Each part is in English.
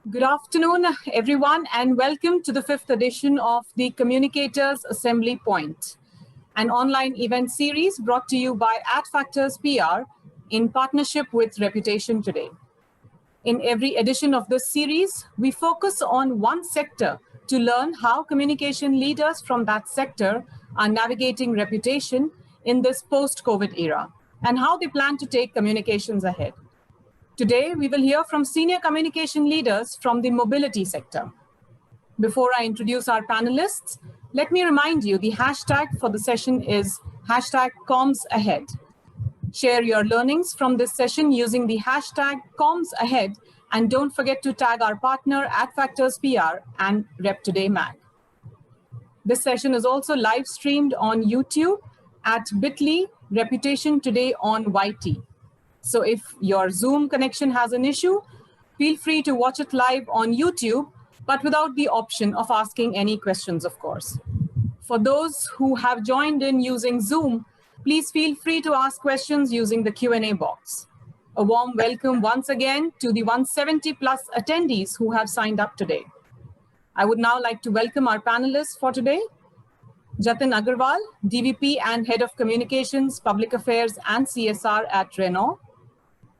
Good afternoon, everyone, and welcome to the fifth edition of the Communicators Assembly Point, an online event series brought to you by Adfactors PR in partnership with Reputation Today. In every edition of this series, we focus on one sector to learn how communication leaders from that sector are navigating reputation in this post-COVID era and how they plan to take communications ahead. Today, we will hear from senior communication leaders from the mobility sector. Before I introduce our panelists, let me remind you the hashtag for the session is #CommsAhead. Share your learnings from this session using the hashtag CommsAhead, and don't forget to tag our partner Adfactors PR and Rep Today Mag. This session is also live streamed on YouTube at bit.ly Reputation Today on YT. So if your Zoom connection has an issue, feel free to watch it live on YouTube, but without the option of asking any questions, of course. For those who have joined in using Zoom, please feel free to ask questions using the Q&A box. A warm welcome once again to the 170 plus attendees who have signed up today. I would now like to welcome our panelists for today. Jatin Aggarwal, DVP and Head of Communications, Public Affairs and CSR at Renault.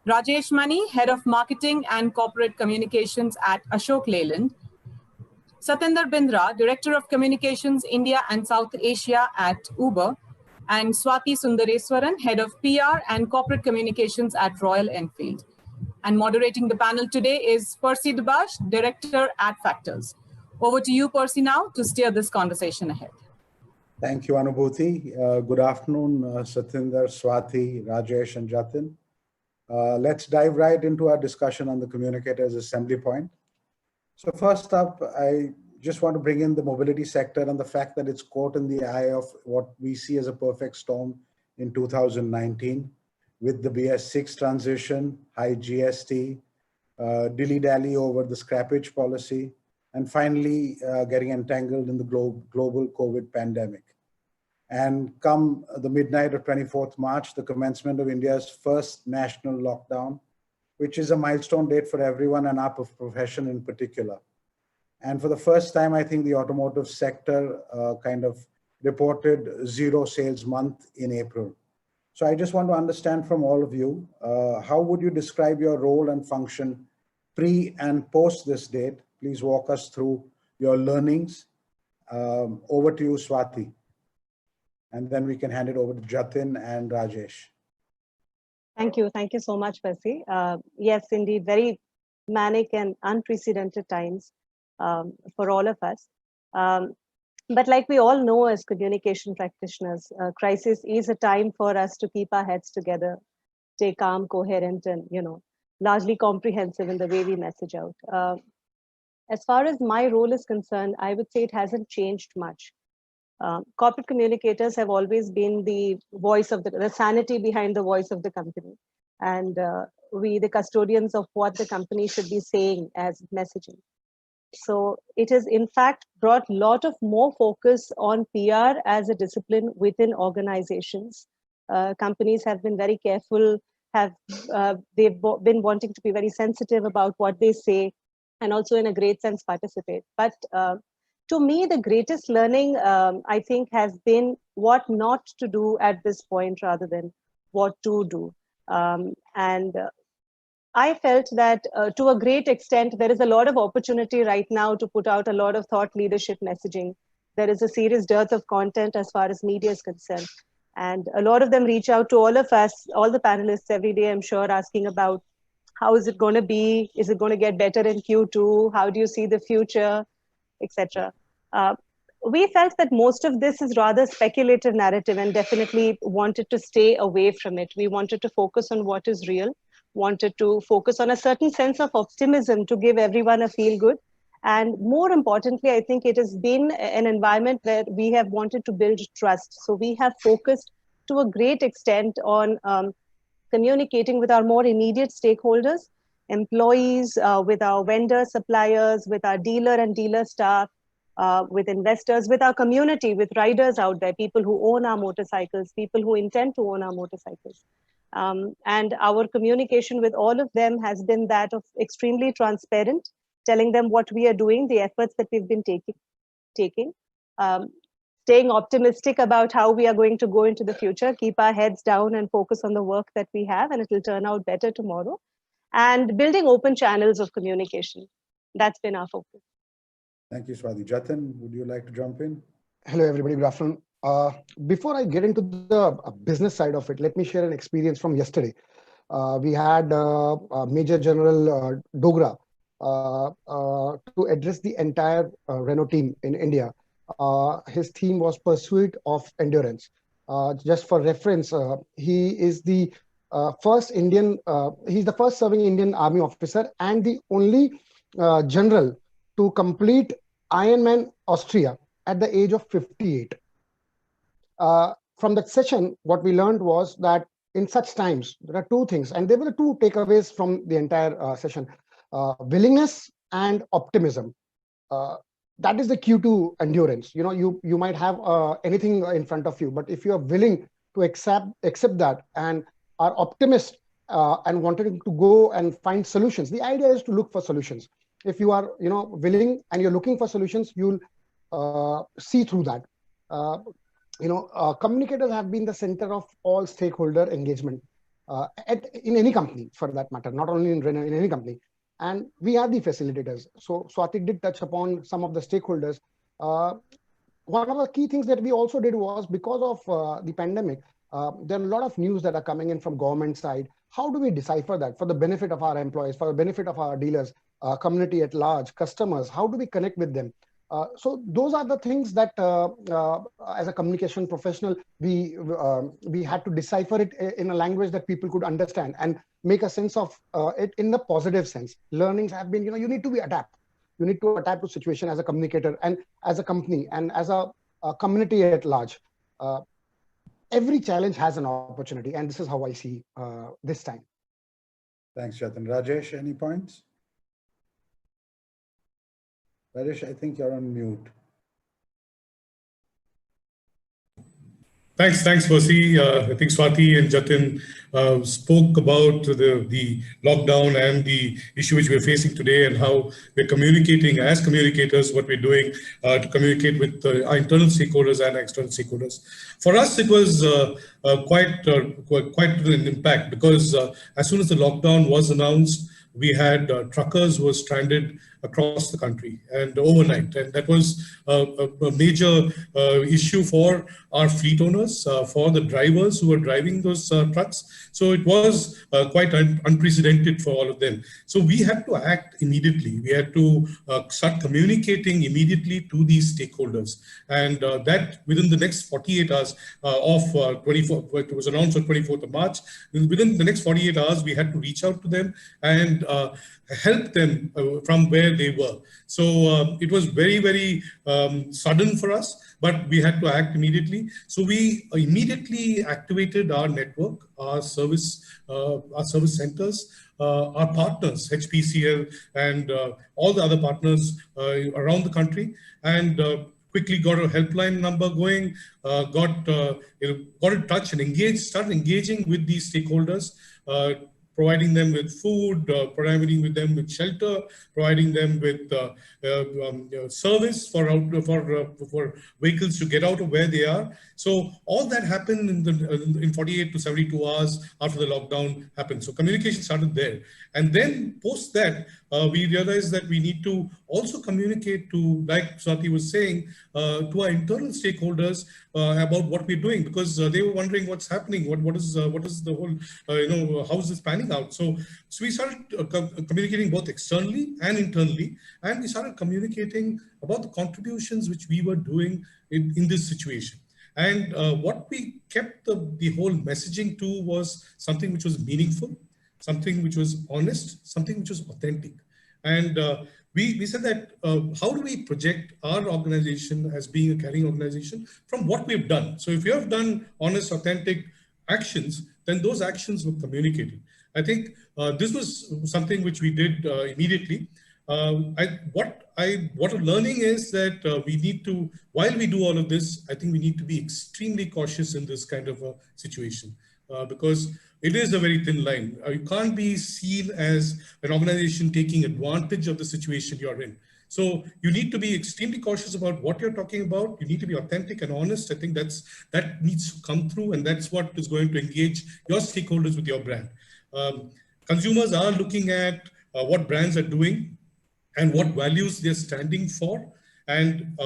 Rajesh Mani, Head of Marketing and Corporate Communications at Ashok Leyland. Satinder, Bindra, Director of Communications India and South Asia at Uber. And Swati Sundareswaran, Head of PR and Corporate Communications at Royal Enfield. And moderating the panel today is Percy Dubash, Director at Adfactors. Over to you, Percy, now to steer this conversation ahead. Thank you, Anubhuti. Good afternoon, Satinder, Swati, Rajesh, and Jatin. Let's dive right into our discussion on the Communicators Assembly Point. So first up, I just want to bring in the mobility sector and the fact that it's caught in the eye of what we see as a perfect storm in 2019 with the BS6 transition, high GST, dilly-dally over the scrappage policy, and finally getting entangled in the global COVID pandemic. And come the midnight of 24th March, the commencement of India's first national lockdown, which is a milestone date for everyone and our profession in particular. And for the first time, I think the automotive sector kind of reported zero sales month in April. So I just want to understand from all of you, how would you describe your role and function pre and post this date? Please walk us through your learnings. Over to you, Swati. And then we can hand it over to Jatin and Rajesh. Thank you. Thank you so much, Percy. Yes, indeed, very manic and unprecedented times for all of us. But like we all know as communication practitioners, crisis is a time for us to keep our heads together, stay calm, coherent, and largely comprehensive in the way we message out. As far as my role is concerned, I would say it hasn't changed much. Corporate communicators have always been the voice of the sanity behind the voice of the company. And we, the custodians of what the company should be saying as messaging. So it has in fact brought a lot of more focus on PR as a discipline within organizations. Companies have been very careful, they've been wanting to be very sensitive about what they say and also in a great sense participate. But to me, the greatest learning, I think, has been what not to do at this point rather than what to do. I felt that to a great extent, there is a lot of opportunity right now to put out a lot of thought leadership messaging. There is a serious dearth of content as far as media is concerned. And a lot of them reach out to all of us, all the panelists every day, I'm sure, asking about how is it going to be? Is it going to get better in Q2? How do you see the future, etc.? We felt that most of this is rather speculative narrative and definitely wanted to stay away from it. We wanted to focus on what is real, wanted to focus on a certain sense of optimism to give everyone a feel good. And more importantly, I think it has been an environment where we have wanted to build trust. So we have focused to a great extent on communicating with our more immediate stakeholders, employees, with our vendors, suppliers, with our dealer and dealer staff, with investors, with our community, with riders out there, people who own our motorcycles, people who intend to own our motorcycles. And our communication with all of them has been that of extremely transparent telling them what we are doing, the efforts that we've been taking, staying optimistic about how we are going to go into the future, keep our heads down and focus on the work that we have, and it will turn out better tomorrow. And building open channels of communication. That's been our focus. Thank you, Swati. Jatin, would you like to jump in? Hello, everybody. Good afternoon. Before I get into the business side of it, let me share an experience from yesterday. We had Major General Dogra to address the entire Renault team in India. His theme was Pursuit of Endurance. Just for reference, he is the first Indian, he's the first serving Indian Army officer and the only general to complete Ironman Austria at the age of 58. From that session, what we learned was that in such times, there are two things, and there were the two takeaways from the entire session: willingness and optimism. That is the key to endurance. You know, you might have anything in front of you, but if you are willing to accept that and are optimist and wanting to go and find solutions, the idea is to look for solutions. If you are, willing and you're looking for solutions, you'll see through that. Communicators have been the center of all stakeholder engagement in any company, for that matter, not only in Renault, in any company. And we are the facilitators. So Swati did touch upon some of the stakeholders. One of the key things that we also did was, because of the pandemic, there are a lot of news that are coming in from government side. How do we decipher that for the benefit of our employees, for the benefit of our dealers, community at large, customers? How do we connect with them? So those are the things that as a communication professional, we had to decipher it in a language that people could understand and make a sense of it in the positive sense. Learnings have been, you need to be adapt. You need to adapt to situation as a communicator and as a company and as a community at large. Every challenge has an opportunity, and this is how I see this time. Thanks, Jatin. Rajesh, any points? Rajesh, I think you're on mute. Thanks, Percy. I think Swati and Jatin spoke about the lockdown and the issue which we're facing today, and how we're communicating as communicators, what we're doing to communicate with our internal stakeholders and external stakeholders. For us, it was quite an impact, because as soon as the lockdown was announced, we had truckers who were stranded across the country and overnight. And that was a major issue for our fleet owners, for the drivers who were driving those trucks. So it was quite unprecedented for all of them. So we had to act immediately. We had to start communicating immediately to these stakeholders. And that within the next 48 hours of 24, it was announced on 24th of March, within the next 48 hours, we had to reach out to them and help them from where they were. So it was very, very sudden for us, but we had to act immediately. So we immediately activated our network, our service centers, our partners, HPCL and all the other partners around the country, and quickly got a helpline number going, got in touch and started engaging with these stakeholders, providing them with food, providing with them with shelter, providing them with service for vehicles to get out of where they are. So all that happened in 48 to 72 hours after the lockdown happened. So communication started there. And then post that, we realized that we need to also communicate to, like Swati was saying, to our internal stakeholders about what we're doing, because they were wondering what's happening, what is the whole, how is this panning out? So we started communicating both externally and internally, and we started communicating about the contributions which we were doing in this situation. And what we kept the whole messaging to was something which was meaningful, something which was honest, something which was authentic. And we said that how do we project our organization as being a caring organization from what we've done? So if you have done honest, authentic actions, then those actions were communicated. I think this was something which we did immediately. What I'm learning is that we need to, while we do all of this, I think we need to be extremely cautious in this kind of a situation, because it is a very thin line. You can't be seen as an organization taking advantage of the situation you're in. So you need to be extremely cautious about what you're talking about. You need to be authentic and honest. I think that needs to come through, and that's what is going to engage your stakeholders with your brand. Consumers are looking at what brands are doing and what values they're standing for, and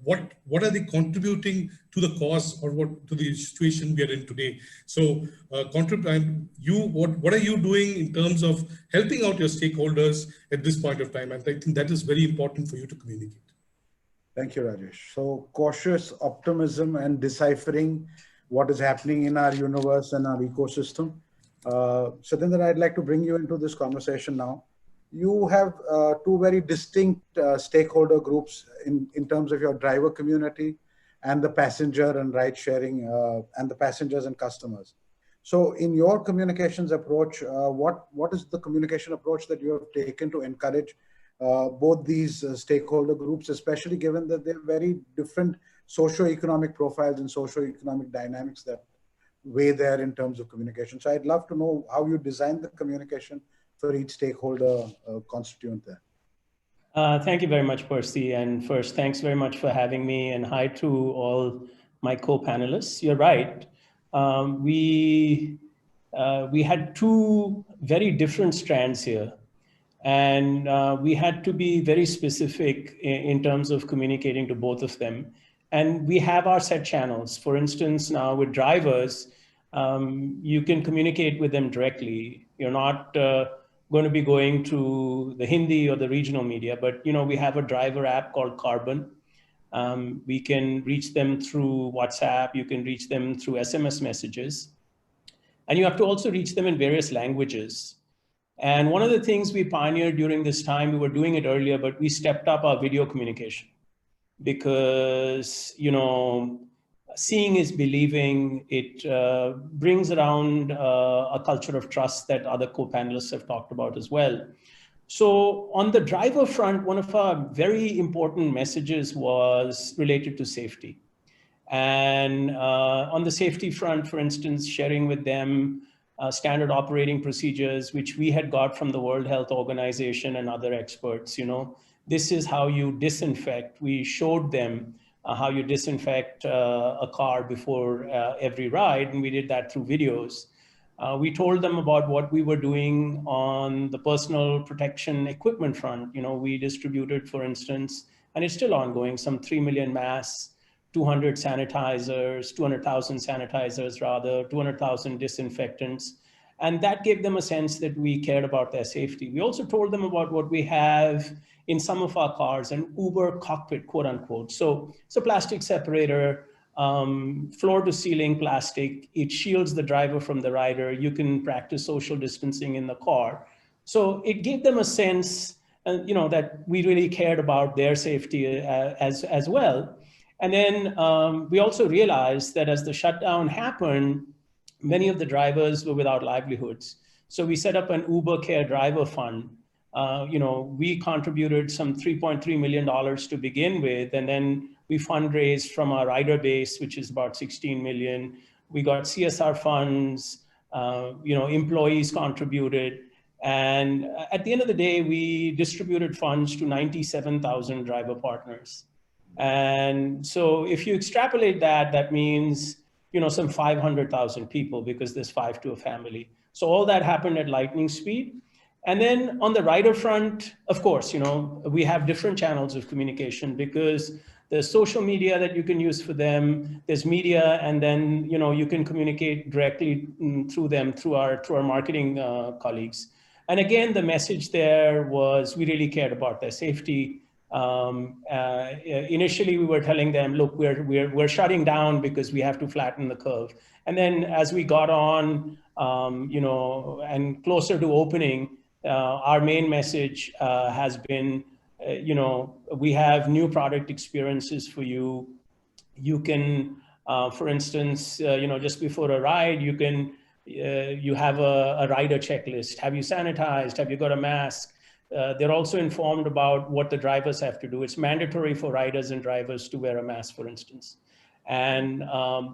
what are they contributing to the cause or what to the situation we are in today. So what are you doing in terms of helping out your stakeholders at this point of time? And I think that is very important for you to communicate. Thank you, Rajesh. So cautious optimism and deciphering what is happening in our universe and our ecosystem. Satinder, I'd like to bring you into this conversation now. You have two very distinct stakeholder groups in terms of your driver community and the passenger and ride sharing and the passengers and customers. So in your communications approach, what is the communication approach that you have taken to encourage both these stakeholder groups, especially given that they're very different socio-economic profiles and socio-economic dynamics that weigh there in terms of communication? So I'd love to know how you design the communication for each stakeholder constituent there. Thank you very much, Percy. And first, thanks very much for having me, and hi to all my co-panelists. You're right. We had two very different strands here, and we had to be very specific in terms of communicating to both of them. And we have our set channels. For instance, now with drivers, you can communicate with them directly. You're not going to be going to the Hindi or the regional media, but we have a driver app called Carbon. We can reach them through WhatsApp. You can reach them through SMS messages. And you have to also reach them in various languages. And one of the things we pioneered during this time, we were doing it earlier, but we stepped up our video communication because, seeing is believing. It brings around a culture of trust that other co-panelists have talked about as well. So on the driver front, one of our very important messages was related to safety. And on the safety front, for instance, sharing with them standard operating procedures, which we had got from the World Health Organization and other experts. This is how you disinfect. We showed them how you disinfect a car before every ride, and we did that through videos. We told them about what we were doing on the personal protection equipment front. We distributed, for instance, and it's still ongoing, some 3 million masks, 200 sanitizers, 200,000 sanitizers rather, 200,000 disinfectants. And that gave them a sense that we cared about their safety. We also told them about what we have in some of our cars, an Uber cockpit, quote unquote. So it's a plastic separator, floor to ceiling plastic. It shields the driver from the rider. You can practice social distancing in the car. So it gave them a sense, that we really cared about their safety as well. And then we also realized that as the shutdown happened, many of the drivers were without livelihoods. So we set up an Uber Care Driver Fund. We contributed some $3.3 million to begin with, and then we fundraised from our rider base, which is about 16 million. We got CSR funds, employees contributed. And at the end of the day, we distributed funds to 97,000 driver partners. And so if you extrapolate that, that means, some 500,000 people, because there's 5 to a family. So all that happened at lightning speed. And then on the rider front, of course, we have different channels of communication because there's social media that you can use for them, there's media, and then, you can communicate directly through them, through our marketing colleagues. And again, the message there was we really cared about their safety. Initially, we were telling them, look, we're shutting down because we have to flatten the curve. And then as we got on, and closer to opening, our main message has been, we have new product experiences for you. You can, for instance, just before a ride, you have a rider checklist. Have you sanitized? Have you got a mask? They're also informed about what the drivers have to do. It's mandatory for riders and drivers to wear a mask, for instance. And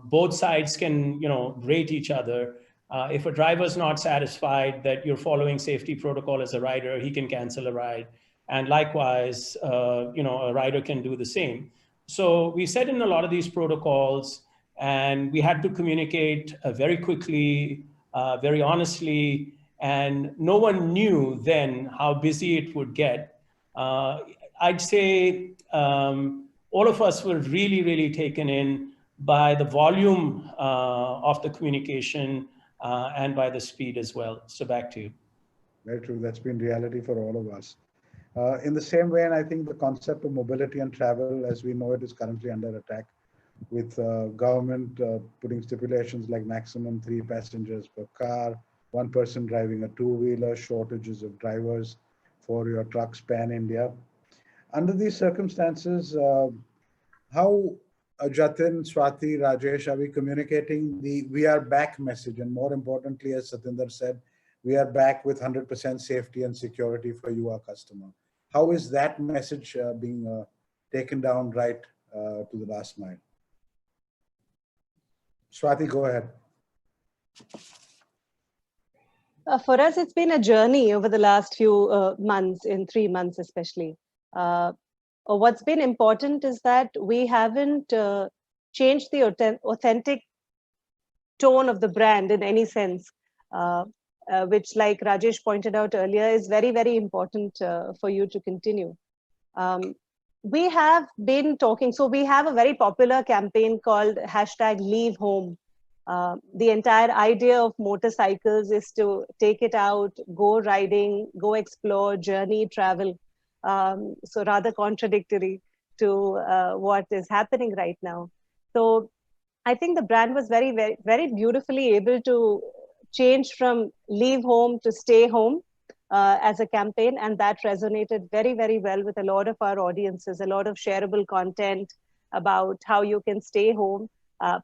both sides can, rate each other. If a driver's not satisfied that you're following safety protocol as a rider, he can cancel a ride. And likewise, a rider can do the same. So we set in a lot of these protocols, and we had to communicate very quickly, very honestly, and no one knew then how busy it would get. I'd say all of us were really, really taken in by the volume of the communication and by the speed as well. So back to you. Very true. That's been reality for all of us. In the same way, and I think the concept of mobility and travel, as we know it, is currently under attack, with government putting stipulations like maximum 3 passengers per car, 1 person driving a 2-wheeler, shortages of drivers for your trucks pan-India. Under these circumstances, how, Jatin, Swati, Rajesh, are we communicating the "we are back" message? And more importantly, as Satinder said, we are back with 100% safety and security for you, our customer. How is that message being taken down right to the last mile? Swati, go ahead. For us, it's been a journey over the last few months, in 3 months especially. What's been important is that we haven't changed the authentic tone of the brand in any sense, which, like Rajesh pointed out earlier, is very, very important for you to continue. We have been talking, so we have a very popular campaign called #LeaveHome. The entire idea of motorcycles is to take it out, go riding, go explore, journey, travel. So rather contradictory to what is happening right now. So I think the brand was very, very, very beautifully able to change from leave home to stay home as a campaign. And that resonated very, very well with a lot of our audiences, a lot of shareable content about how you can stay home,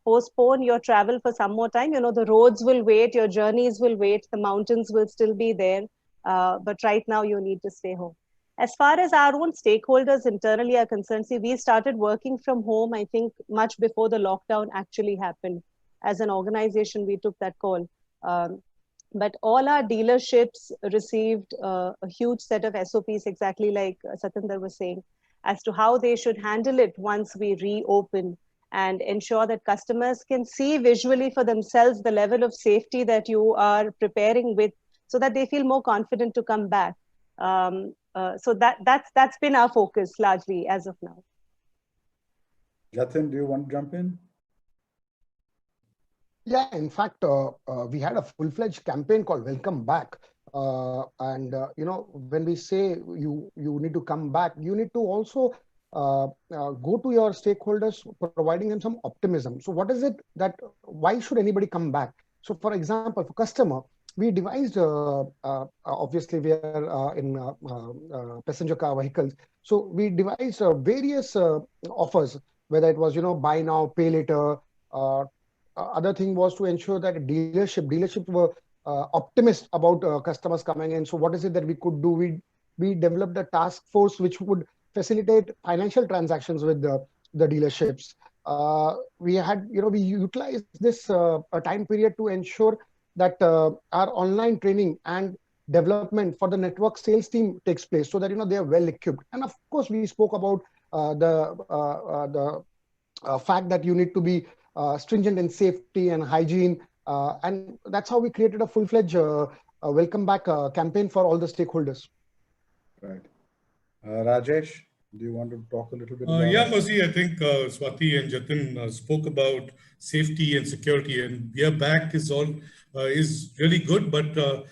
postpone your travel for some more time. The roads will wait, your journeys will wait, the mountains will still be there. But right now you need to stay home. As far as our own stakeholders internally are concerned, see, we started working from home, I think, much before the lockdown actually happened. As an organization, we took that call. But all our dealerships received a huge set of SOPs, exactly like Satinder was saying, as to how they should handle it once we reopen, and ensure that customers can see visually for themselves the level of safety that you are preparing with, so that they feel more confident to come back. So that's been our focus largely as of now. Jatin, do you want to jump in? Yeah, in fact, we had a full-fledged campaign called Welcome Back. When we say you need to come back, you need to also go to your stakeholders, providing them some optimism. So what is it that, why should anybody come back? So for example, for customer, we devised, obviously we are in passenger car vehicles. So we devised various offers, whether it was, buy now, pay later. Other thing was to ensure that dealerships were optimistic about customers coming in. So what is it that we could do? We developed a task force which would facilitate financial transactions with the dealerships. We utilized this time period to ensure that our online training and development for the network sales team takes place, so that they are well equipped. And of course, we spoke about the fact that you need to be stringent in safety and hygiene, and that's how we created a full-fledged welcome back campaign for all the stakeholders. Right. Rajesh, do you want to talk a little bit about Yeah, Percy, I think Swati and Jatin spoke about safety and security, and we are back is really good. But the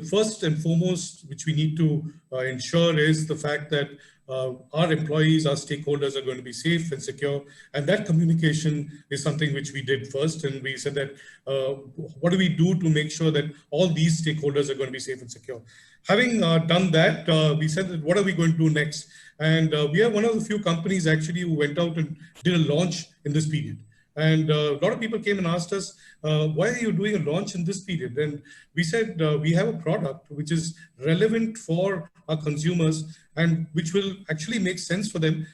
first and foremost, which we need to ensure, is the fact that our employees, our stakeholders are going to be safe and secure. And that communication is something which we did first. And we said that, what do we do to make sure that all these stakeholders are going to be safe and secure? Having done that, we said that, what are we going to do next? And we are one of the few companies actually who went out and did a launch in this period. And a lot of people came and asked us, why are you doing a launch in this period? And we said, we have a product which is relevant for our consumers and which will actually make sense for them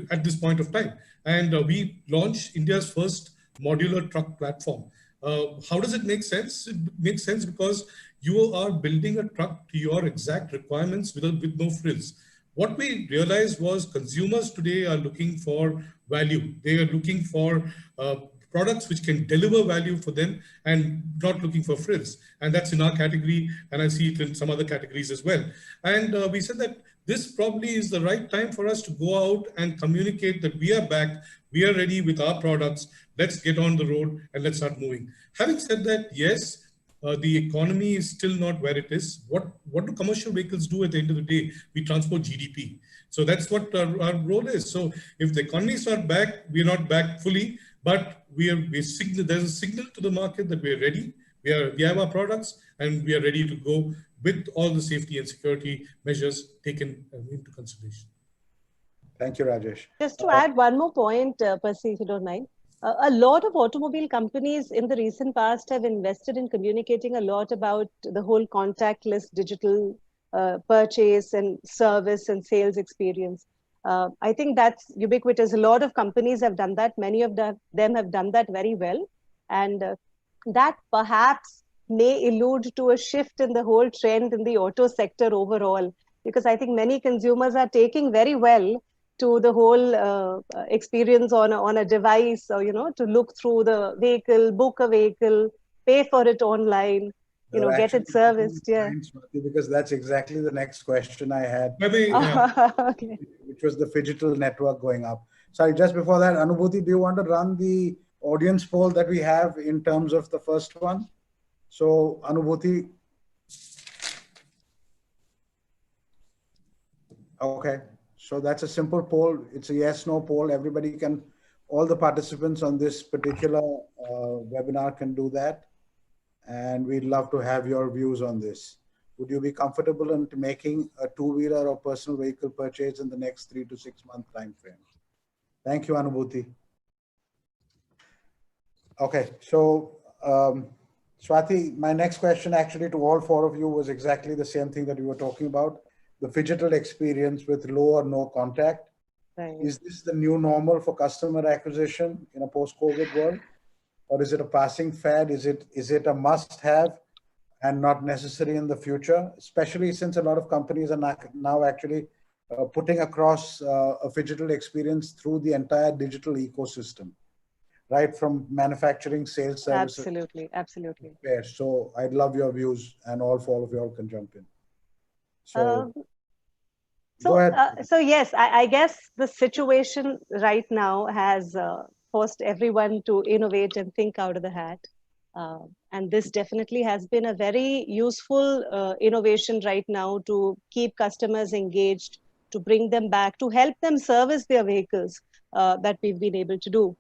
at this point of time. And we launched India's first modular truck platform, How does it make sense? It makes sense because you are building a truck to your exact requirements with no frills. What we realized was consumers today are looking for value. They are looking for products which can deliver value for them and not looking for frills. And that's in our category, and I see it in some other categories as well. And we said that this probably is the right time for us to go out and communicate that we are back, we are ready with our products, let's get on the road and let's start moving. Having said that, yes, the economy is still not where it is. What do commercial vehicles do at the end of the day? We transport GDP. So that's what our role is. So if the economy is not back, we're not back fully, but there's a signal to the market that we're ready. We have our products and we are ready to go with all the safety and security measures taken into consideration. Thank you, Rajesh. Just to add one more point, Percy, if you don't mind. A lot of automobile companies in the recent past have invested in communicating a lot about the whole contactless digital purchase and service and sales experience. I think that's ubiquitous. A lot of companies have done that. Many of them have done that very well. And that perhaps may allude to a shift in the whole trend in the auto sector overall, because I think many consumers are taking very well to the whole experience on a device, or, to look through the vehicle, book a vehicle, pay for it online, get it serviced. Yeah. Because that's exactly the next question I had, Okay. which was the phygital network going up. Sorry, just before that, Anubhuti, do you want to run the audience poll that we have in terms of the first one? So, Anubhuti. Okay. So that's a simple poll. It's a yes/no poll. Everybody can, all the participants on this particular webinar can do that. And we'd love to have your views on this. Would you be comfortable in making a two-wheeler or personal vehicle purchase in the next 3 to 6 month time frame? Thank you, Anubhuti. Okay, so Swati, my next question actually to all four of you was exactly the same thing that we were talking about. The phygital experience with low or no contact. Right. Is this the new normal for customer acquisition in a post-COVID world? Or is it a passing fad? Is it a must-have and not necessary in the future? Especially since a lot of companies are now actually putting across a phygital experience through the entire digital ecosystem, right? From manufacturing, sales, services. Absolutely. So I'd love your views, and all four of you all can jump in. So go ahead. So yes, I guess the situation right now has forced everyone to innovate and think out of the hat. And this definitely has been a very useful innovation right now to keep customers engaged, to bring them back, to help them service their vehicles that we've been able to do.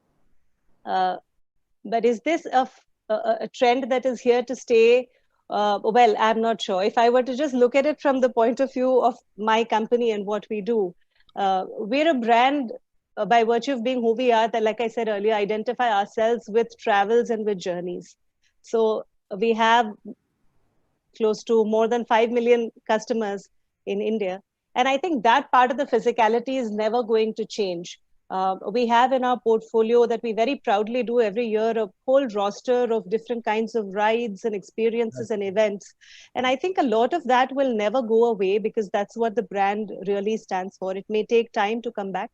But is this a trend that is here to stay? Well, I'm not sure. If I were to just look at it from the point of view of my company and what we do, we're a brand by virtue of being who we are, that, like I said earlier, identify ourselves with travels and with journeys. So we have close to more than 5 million customers in India. And I think that part of the physicality is never going to change. We have in our portfolio that we very proudly do every year a whole roster of different kinds of rides and experiences and events. And I think a lot of that will never go away, because that's what the brand really stands for. It may take time to come back.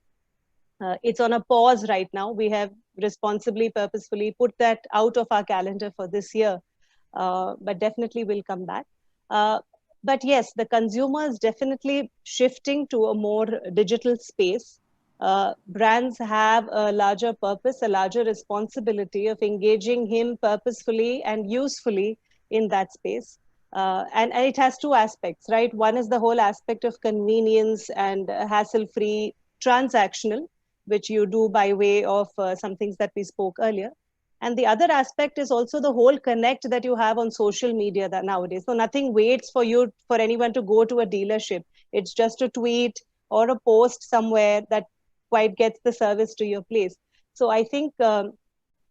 It's on a pause right now. We have responsibly, purposefully put that out of our calendar for this year, but definitely will come back. But yes, the consumer is definitely shifting to a more digital space. Brands have a larger purpose, a larger responsibility of engaging him purposefully and usefully in that space. And it has two aspects, right? One is the whole aspect of convenience and hassle-free transactional, which you do by way of some things that we spoke earlier. And the other aspect is also the whole connect that you have on social media that nowadays. So nothing waits for anyone to go to a dealership. It's just a tweet or a post somewhere that quite gets the service to your place. So I think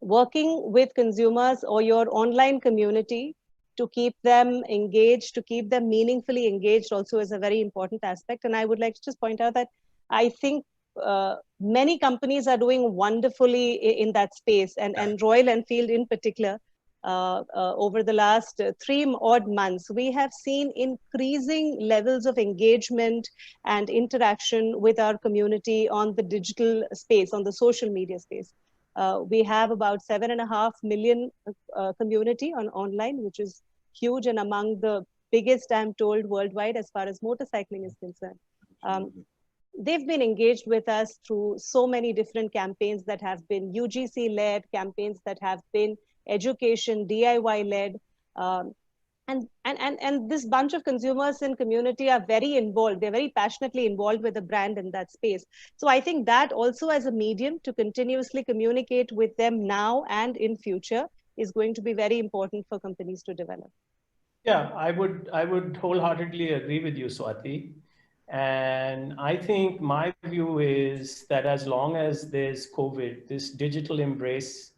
working with consumers or your online community to keep them engaged, to keep them meaningfully engaged also is a very important aspect. And I would like to just point out that I think many companies are doing wonderfully in that space, and Royal Enfield in particular over the last 3 odd months, we have seen increasing levels of engagement and interaction with our community on the digital space, on the social media space. We have about 7.5 million community on online, which is huge and among the biggest, I'm told, worldwide as far as motorcycling is concerned. They've been engaged with us through so many different campaigns that have been UGC-led, campaigns that have been education, DIY-led. And this bunch of consumers and community are very involved. They're very passionately involved with the brand in that space. So I think that also as a medium to continuously communicate with them now and in future is going to be very important for companies to develop. Yeah, I would wholeheartedly agree with you, Swati. And I think my view is that as long as there's COVID, this digital embrace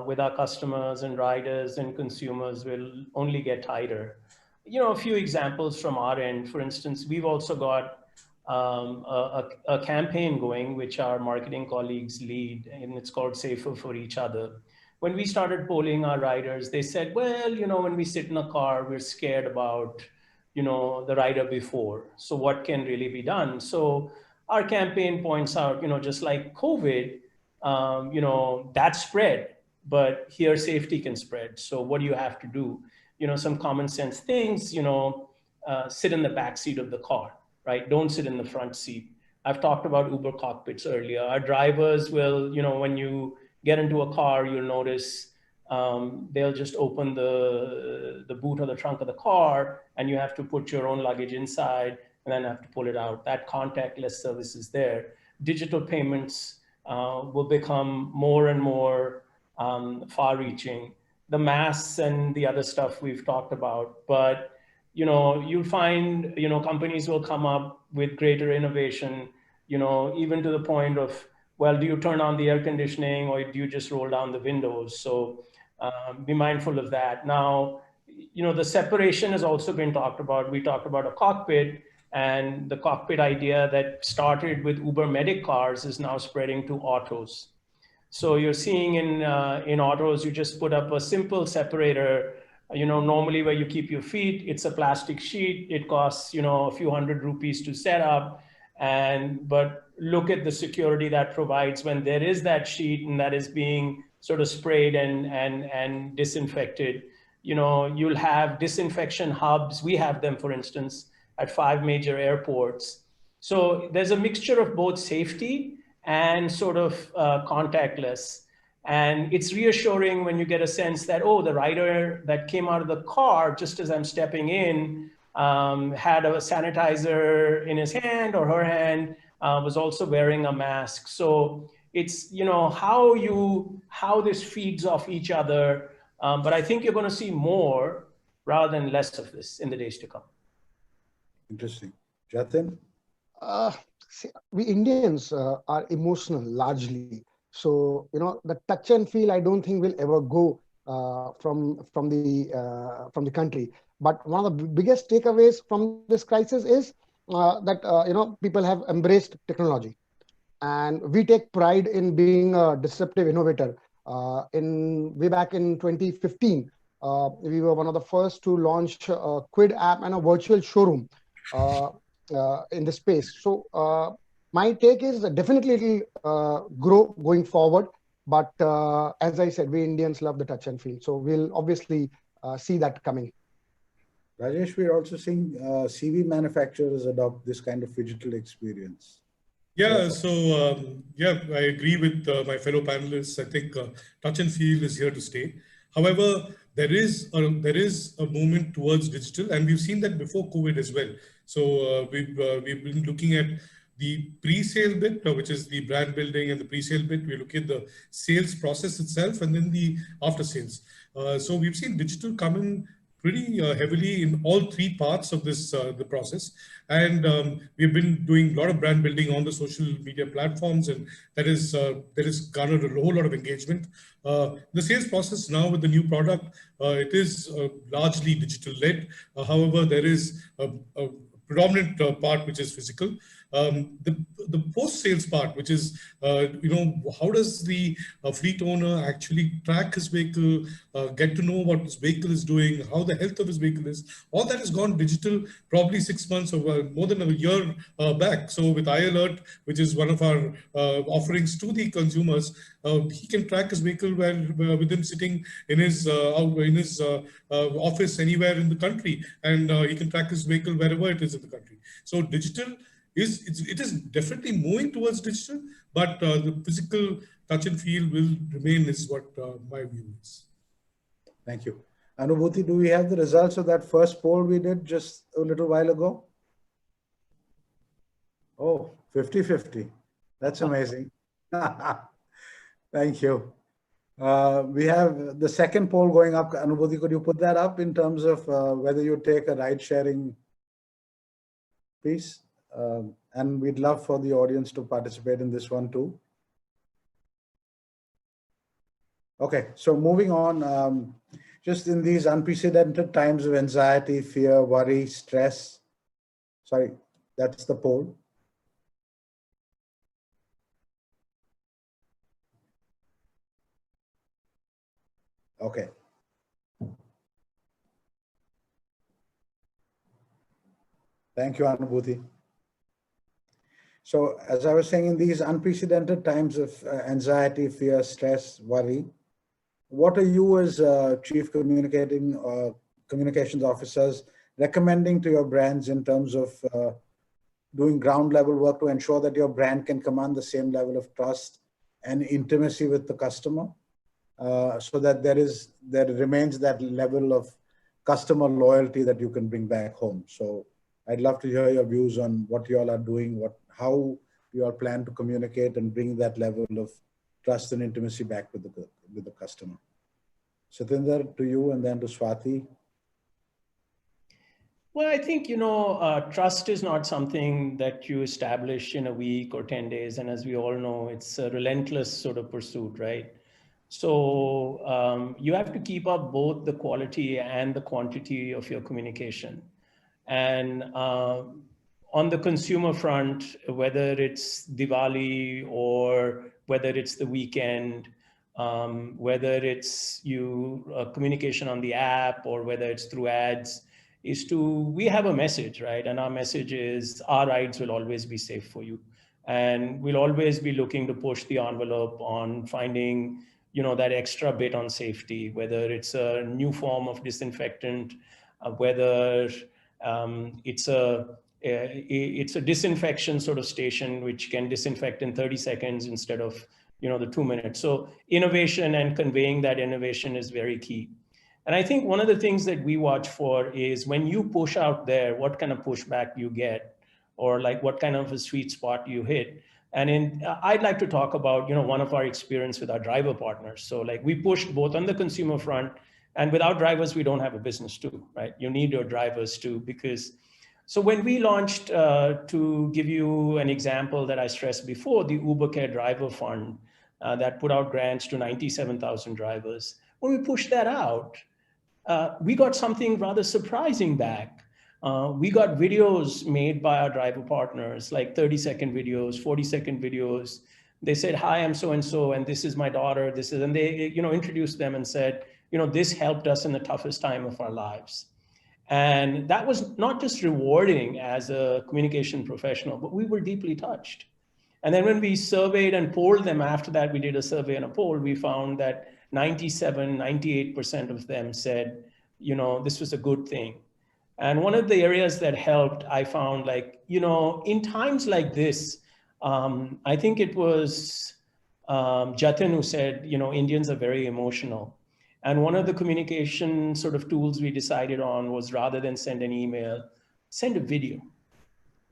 with our customers and riders and consumers will only get tighter. You know, a few examples from our end. For instance, we've also got a campaign going, which our marketing colleagues lead, and it's called Safer for Each Other. When we started polling our riders, they said, well, you know, when we sit in a car, we're scared about, you know, the rider before. So what can really be done? So our campaign points out, you know, just like COVID, you know, that spread, but here safety can spread. So what do you have to do? You know, some common sense things, you know, sit in the back seat of the car, right? Don't sit in the front seat. I've talked about Uber cockpits earlier. Our drivers will, you know, when you get into a car, you'll notice they'll just open the boot or the trunk of the car, and you have to put your own luggage inside and then have to pull it out. That contactless service is there. Digital payments will become more and more far-reaching. The masks and the other stuff we've talked about, but you know, you'll find, you know, companies will come up with greater innovation, you know, even to the point of, well, do you turn on the air conditioning or do you just roll down the windows? So be mindful of that. Now, you know, the separation has also been talked about. We talked about a cockpit, and the cockpit idea that started with Uber Medic cars is now spreading to autos. So you're seeing in autos, you just put up a simple separator, you know, normally where you keep your feet, it's a plastic sheet. It costs, you know, a few hundred rupees to set up. But look at the security that provides when there is that sheet and that is being sort of sprayed and disinfected. You know, you'll have disinfection hubs. We have them, for instance, at 5 major airports. So there's a mixture of both safety and sort of contactless. And it's reassuring when you get a sense that, oh, the rider that came out of the car just as I'm stepping in had a sanitizer in his hand or her hand, was also wearing a mask. So it's, you know, how this feeds off each other. But I think you're going to see more rather than less of this in the days to come. Interesting. Jatin? See, we Indians are emotional largely. So, you know, the touch and feel, I don't think will ever go from the country. But one of the biggest takeaways from this crisis is that, you know, people have embraced technology. And we take pride in being a disruptive innovator. Way back in 2015, we were one of the first to launch a Quid app and a virtual showroom in the space. So my take is that definitely it'll grow going forward. But as I said, we Indians love the touch and feel. So we'll obviously see that coming. Rajesh, we're also seeing CV manufacturers adopt this kind of digital experience. Yeah, so yeah, I agree with my fellow panelists. I think touch and feel is here to stay. However, there is a movement towards digital, and we've seen that before COVID as well. So we've been looking at the pre-sale bit, which is the brand building, and the pre-sale bit. We look at the sales process itself, and then the after sales. So we've seen digital come in pretty heavily in all 3 parts of this the process, and we've been doing a lot of brand building on the social media platforms, and that is garnered a whole lot of engagement. The sales process now with the new product, it is largely digital led. However, there is a predominant part which is physical. the post-sales part, which is, how does the fleet owner actually track his vehicle, get to know what his vehicle is doing, how the health of his vehicle is. All that has gone digital probably 6 months or more than a year back. So with iAlert, which is one of our offerings to the consumers, he can track his vehicle with him sitting in his office anywhere in the country, and he can track his vehicle wherever it is in the country. So digital it is definitely moving towards digital, but the physical touch and feel will remain, is what my view is. Thank you. Anubhuti, do we have the results of that first poll we did just a little while ago? Oh, 50-50. That's amazing. Thank you. We have the second poll going up. Anubhuti, could you put that up in terms of whether you take a ride sharing piece? And we'd love for the audience to participate in this one too. Okay, so moving on, just in these unprecedented times of anxiety, fear, worry, stress. Sorry, that's the poll. Okay. Thank you, Anubhuti. So as I was saying, in these unprecedented times of anxiety, fear, stress, worry, what are you as Chief Communications Officers recommending to your brands in terms of doing ground level work to ensure that your brand can command the same level of trust and intimacy with the customer, so that there remains that level of customer loyalty that you can bring back home? So I'd love to hear your views on what you all are doing, how you all plan to communicate and bring that level of trust and intimacy back with the customer. Satinder, to you, and then to Swati. Well, I think, trust is not something that you establish in a week or 10 days. And as we all know, it's a relentless sort of pursuit, right? So you have to keep up both the quality and the quantity of your communication. And on the consumer front, whether it's Diwali or whether it's the weekend, whether it's communication on the app or whether it's through ads, we have a message, right? And our message is our rides will always be safe for you. And we'll always be looking to push the envelope on finding, that extra bit on safety, whether it's a new form of disinfectant, whether it's a disinfection sort of station which can disinfect in 30 seconds instead of the 2 minutes. So innovation and conveying that innovation is very key. And I think one of the things that we watch for is when you push out there, what kind of pushback you get, or like what kind of a sweet spot you hit. And I'd like to talk about one of our experience with our driver partners. So like we pushed both on the consumer front, and without drivers, we don't have a business too, right? You need your drivers too, because so when we launched, to give you an example that I stressed before, the Uber Care Driver Fund that put out grants to 97,000 drivers, when we pushed that out, we got something rather surprising back. We got videos made by our driver partners, like 30-second videos, 40-second videos. They said, hi, I'm so-and-so, and this is my daughter, and they introduced them and said, this helped us in the toughest time of our lives. And that was not just rewarding as a communication professional, but we were deeply touched. And then when we surveyed and polled them after that, we did a survey and a poll, we found that 98% of them said, this was a good thing. And one of the areas that helped, I found, in times like this, I think it was Jatin who said, Indians are very emotional. And one of the communication sort of tools we decided on was, rather than send an email, send a video.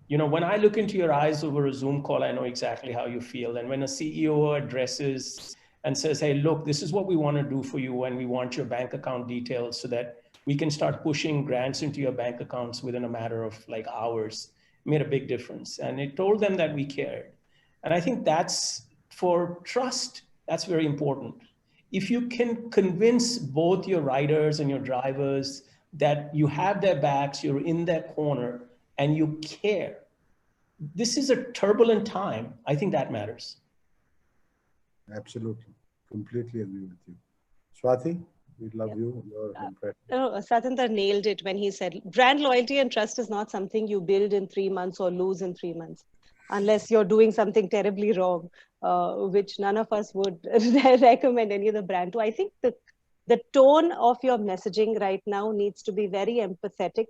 When I look into your eyes over a Zoom call, I know exactly how you feel. And when a CEO addresses and says, hey, look, this is what we want to do for you, and we want your bank account details so that we can start pushing grants into your bank accounts within a matter of hours, it made a big difference. And it told them that we cared. And I think that's, for trust, that's very important. If you can convince both your riders and your drivers that you have their backs, you're in their corner, and you care, this is a turbulent time. I think that matters. Absolutely. Completely agree with you. Swati, we'd love your impression. Satinder nailed it when he said brand loyalty and trust is not something you build in 3 months or lose in 3 months, unless you're doing something terribly wrong, which none of us would recommend any other brand to. I think the tone of your messaging right now needs to be very empathetic.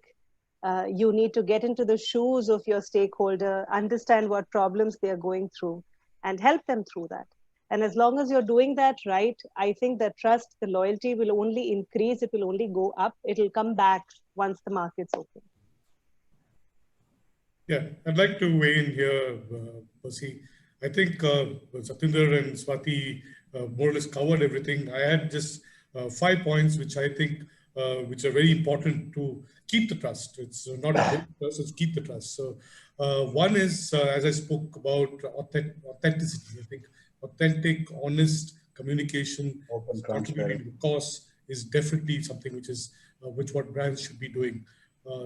You need to get into the shoes of your stakeholder, understand what problems they're going through, and help them through that. And as long as you're doing that right, I think the trust, the loyalty will only increase. It will only go up. It'll come back once the market's open. Yeah, I'd like to weigh in here, Percy. I think Satinder and Swati more or less covered everything. I had just 5 points which I think which are very important to keep the trust. It's not build trust, it's keep the trust. So one is, as I spoke about, authenticity. I think authentic, honest communication, contributing to the cause is definitely something which is what brands should be doing.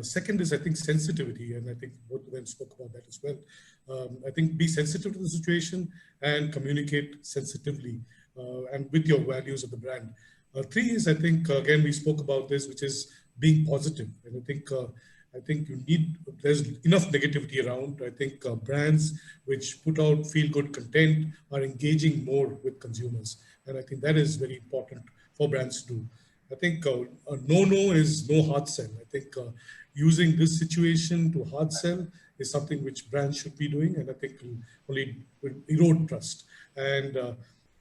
Second is, I think, sensitivity, and I think both of them spoke about that as well. I think be sensitive to the situation and communicate sensitively and with your values of the brand. Three is, I think, again, we spoke about this, which is being positive. And I think there's enough negativity around. I think brands which put out feel-good content are engaging more with consumers. And I think that is very important for brands to do. I think a no is no hard sell. I think using this situation to hard sell is something which brands should be doing, and I think will erode trust. And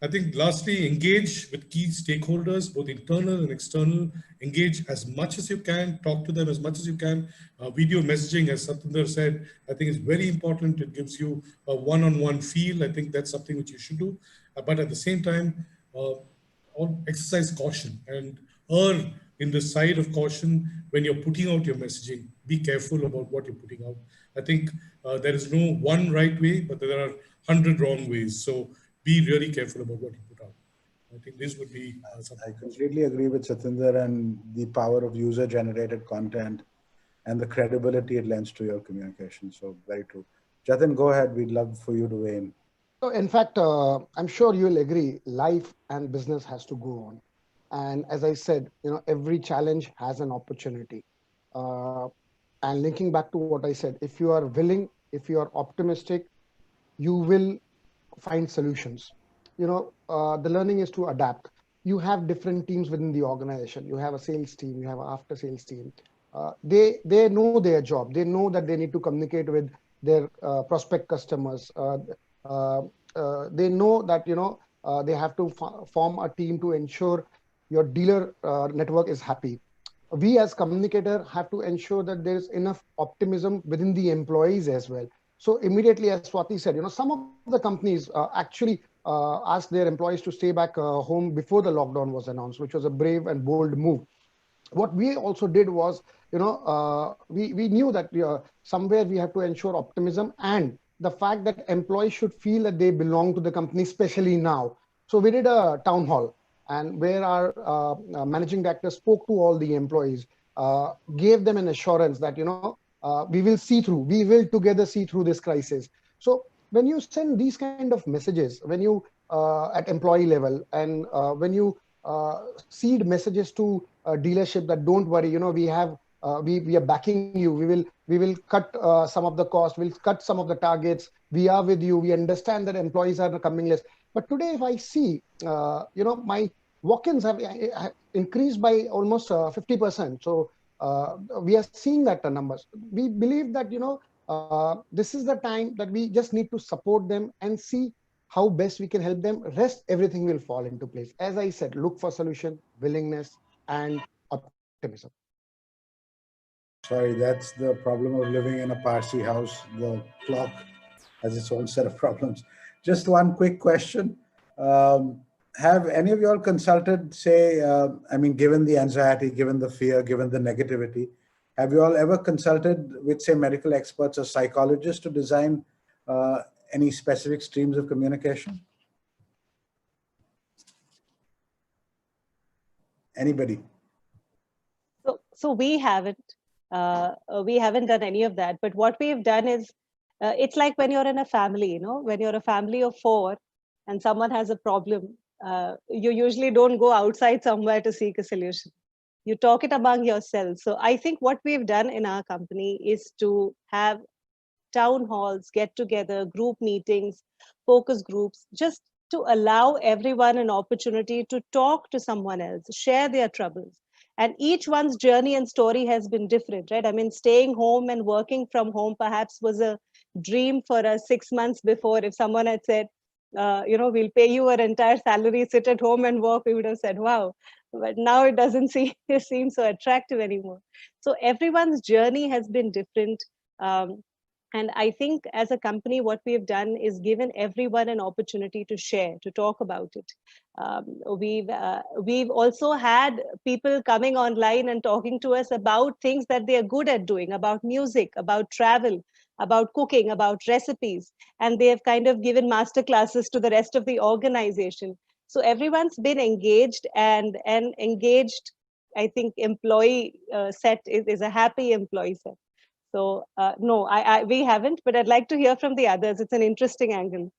I think lastly, engage with key stakeholders, both internal and external. Engage as much as you can, talk to them as much as you can. Video messaging, as Satinder said, I think is very important. It gives you a one-on-one feel. I think that's something which you should do. But at the same time, exercise caution and err in the side of caution when you're putting out your messaging. Be careful about what you're putting out. I think there is no one right way, but there are 100 wrong ways. So be really careful about what you put out. I think this would be something. I completely agree with Satinder and the power of user-generated content and the credibility it lends to your communication. So very true. Jatin, go ahead. We'd love for you to weigh in. So in fact, I'm sure you'll agree, life and business has to go on. And as I said, every challenge has an opportunity. And linking back to what I said, if you are willing, if you are optimistic, you will find solutions. The learning is to adapt. You have different teams within the organization. You have a sales team, you have an after sales team. They know their job. They know that they need to communicate with their prospect customers. They know that, they have to form a team to ensure your dealer network is happy. We as communicator have to ensure that there is enough optimism within the employees as well. So immediately, as Swati said, some of the companies actually asked their employees to stay back home before the lockdown was announced, which was a brave and bold move. What we also did was, we knew that somewhere we have to ensure optimism and the fact that employees should feel that they belong to the company, especially now. So we did a town hall, and where our managing director spoke to all the employees, gave them an assurance that, we will see through, we will together see through this crisis. So when you send these kind of messages, when you at employee level, and when you seed messages to dealership that don't worry, we are backing you, we will cut some of the cost, we'll cut some of the targets, we are with you, we understand that employees are coming less. But today, if I see, my walk-ins have increased by almost 50%. So we are seeing that the numbers. We believe that, this is the time that we just need to support them and see how best we can help them. Rest, everything will fall into place. As I said, look for solution, willingness, and optimism. Sorry, that's the problem of living in a Parsi house. The clock has its own set of problems. Just one quick question. Have any of you all consulted, say, given the anxiety, given the fear, given the negativity, have you all ever consulted with, say, medical experts or psychologists to design any specific streams of communication? Anybody? So we haven't done any of that. But what we've done is, It's like when you're in a family, when you're a family of 4 and someone has a problem, you usually don't go outside somewhere to seek a solution. You talk it among yourselves. So I think what we've done in our company is to have town halls, get together, group meetings, focus groups, just to allow everyone an opportunity to talk to someone else, share their troubles. And each one's journey and story has been different, right? I mean, staying home and working from home perhaps was a dream for us 6 months before. If someone had said, we'll pay you an entire salary, sit at home and work, we would have said, wow. But now it doesn't seem so attractive anymore. So everyone's journey has been different. And I think as a company, what we've done is given everyone an opportunity to share, to talk about it. We've also had people coming online and talking to us about things that they are good at doing, about music, about travel, about cooking, about recipes. And they have kind of given master classes to the rest of the organization. So everyone's been engaged, and engaged, I think, employee set is a happy employee set. So no, we haven't, but I'd like to hear from the others. It's an interesting angle.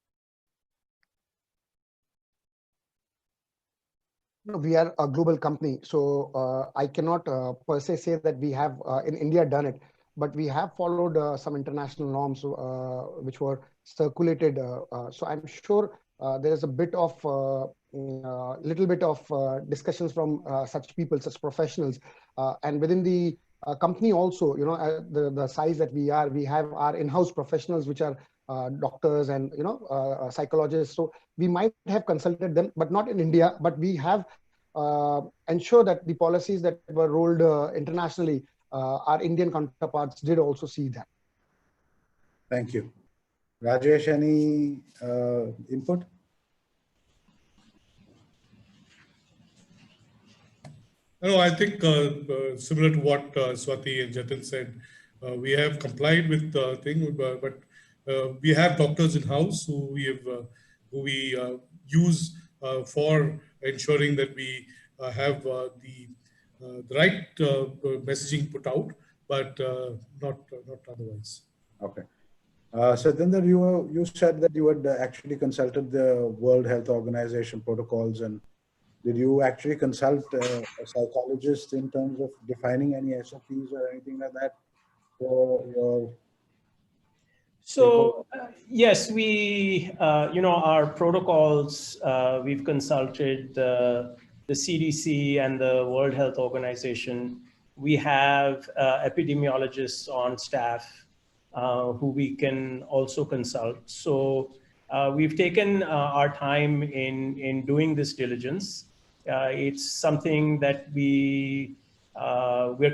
No, we are a global company, so I cannot per se say that we have in India done it, but we have followed some international norms which were circulated. So I'm sure there is a bit of little bit of discussions from such people, such professionals, and within the company also, the size that we are, we have our in-house professionals, which are doctors and psychologists. So we might have consulted them, but not in India. But we have ensured that the policies that were rolled internationally, our Indian counterparts did also see that. Thank you. Rajesh, any input? No, I think similar to what Swati and Jatin said, we have complied with the thing, but we have doctors in house who we use for ensuring that we have the right messaging put out, but not otherwise. Okay. Satinder, you said that you had actually consulted the World Health Organization protocols, and did you actually consult a psychologist in terms of defining any SOPs or anything like that for your? So yes, we, our protocols, we've consulted the CDC and the World Health Organization. We have epidemiologists on staff who we can also consult. So we've taken our time in doing this diligence. It's something that we're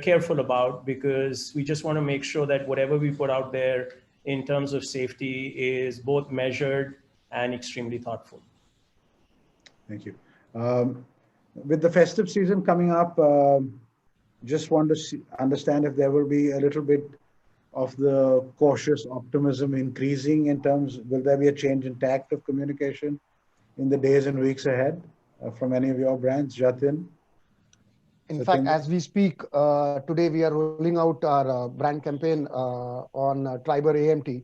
careful about, because we just want to make sure that whatever we put out there in terms of safety is both measured and extremely thoughtful. Thank you. With the festive season coming up, just want to understand if there will be a little bit of the cautious optimism increasing in terms, will there be a change in tact of communication in the days and weeks ahead from any of your brands, Jatin? In fact, as we speak, today we are rolling out our brand campaign on Triber AMT,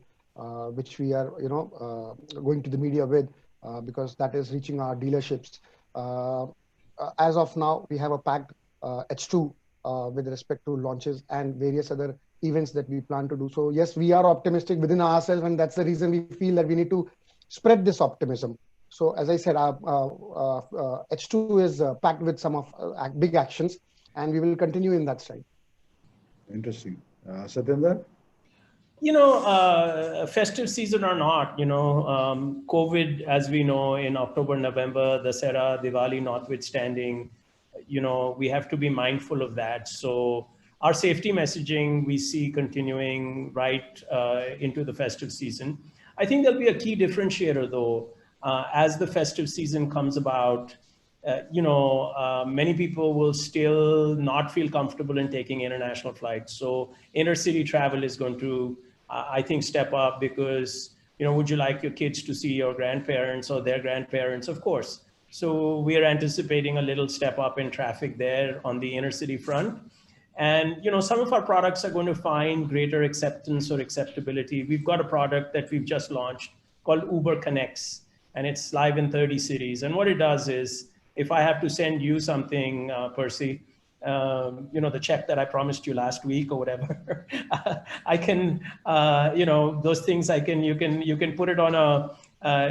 which we are, going to the media with, because that is reaching our dealerships. As of now, we have a packed H2 with respect to launches and various other events that we plan to do. So yes, we are optimistic within ourselves, and that's the reason we feel that we need to spread this optimism. So as I said, our H2 is packed with some of big actions, and we will continue in that side. Interesting. Satinder? Festive season or not, COVID, as we know, in October, November, Dasara, Diwali notwithstanding, we have to be mindful of that. So our safety messaging, we see continuing right into the festive season. I think there'll be a key differentiator, though, as the festive season comes about. Many people will still not feel comfortable in taking international flights. So inner city travel is going to, I think, step up, because, would you like your kids to see your grandparents or their grandparents? Of course. So we are anticipating a little step up in traffic there on the inner city front. And some of our products are going to find greater acceptance or acceptability. We've got a product that we've just launched called Uber Connects, and it's live in 30 cities. And what it does is, if I have to send you something, Percy, the check that I promised you last week or whatever, I can, those things you can put it on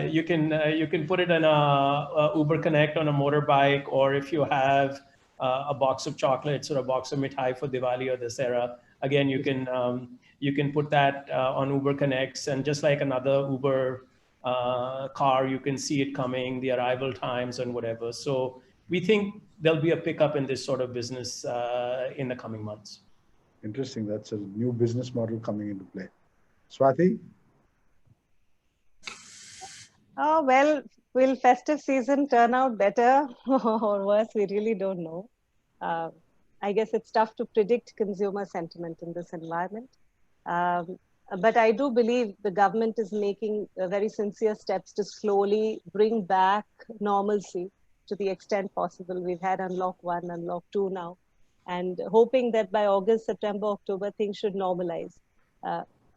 you can put it in a Uber Connect on a motorbike, or if you have a box of chocolates or a box of mithai for Diwali or Dussehra, again, you can put that on Uber Connects, and just like another Uber car, you can see it coming, the arrival times and whatever. So we think there'll be a pickup in this sort of business in the coming months. Interesting. That's a new business model coming into play. Swati? Oh, well, will festive season turn out better or worse? We really don't know. I guess it's tough to predict consumer sentiment in this environment. But I do believe the government is making very sincere steps to slowly bring back normalcy to the extent possible. We've had unlock 1, unlock 2 now, and hoping that by August, September, October, things should normalize.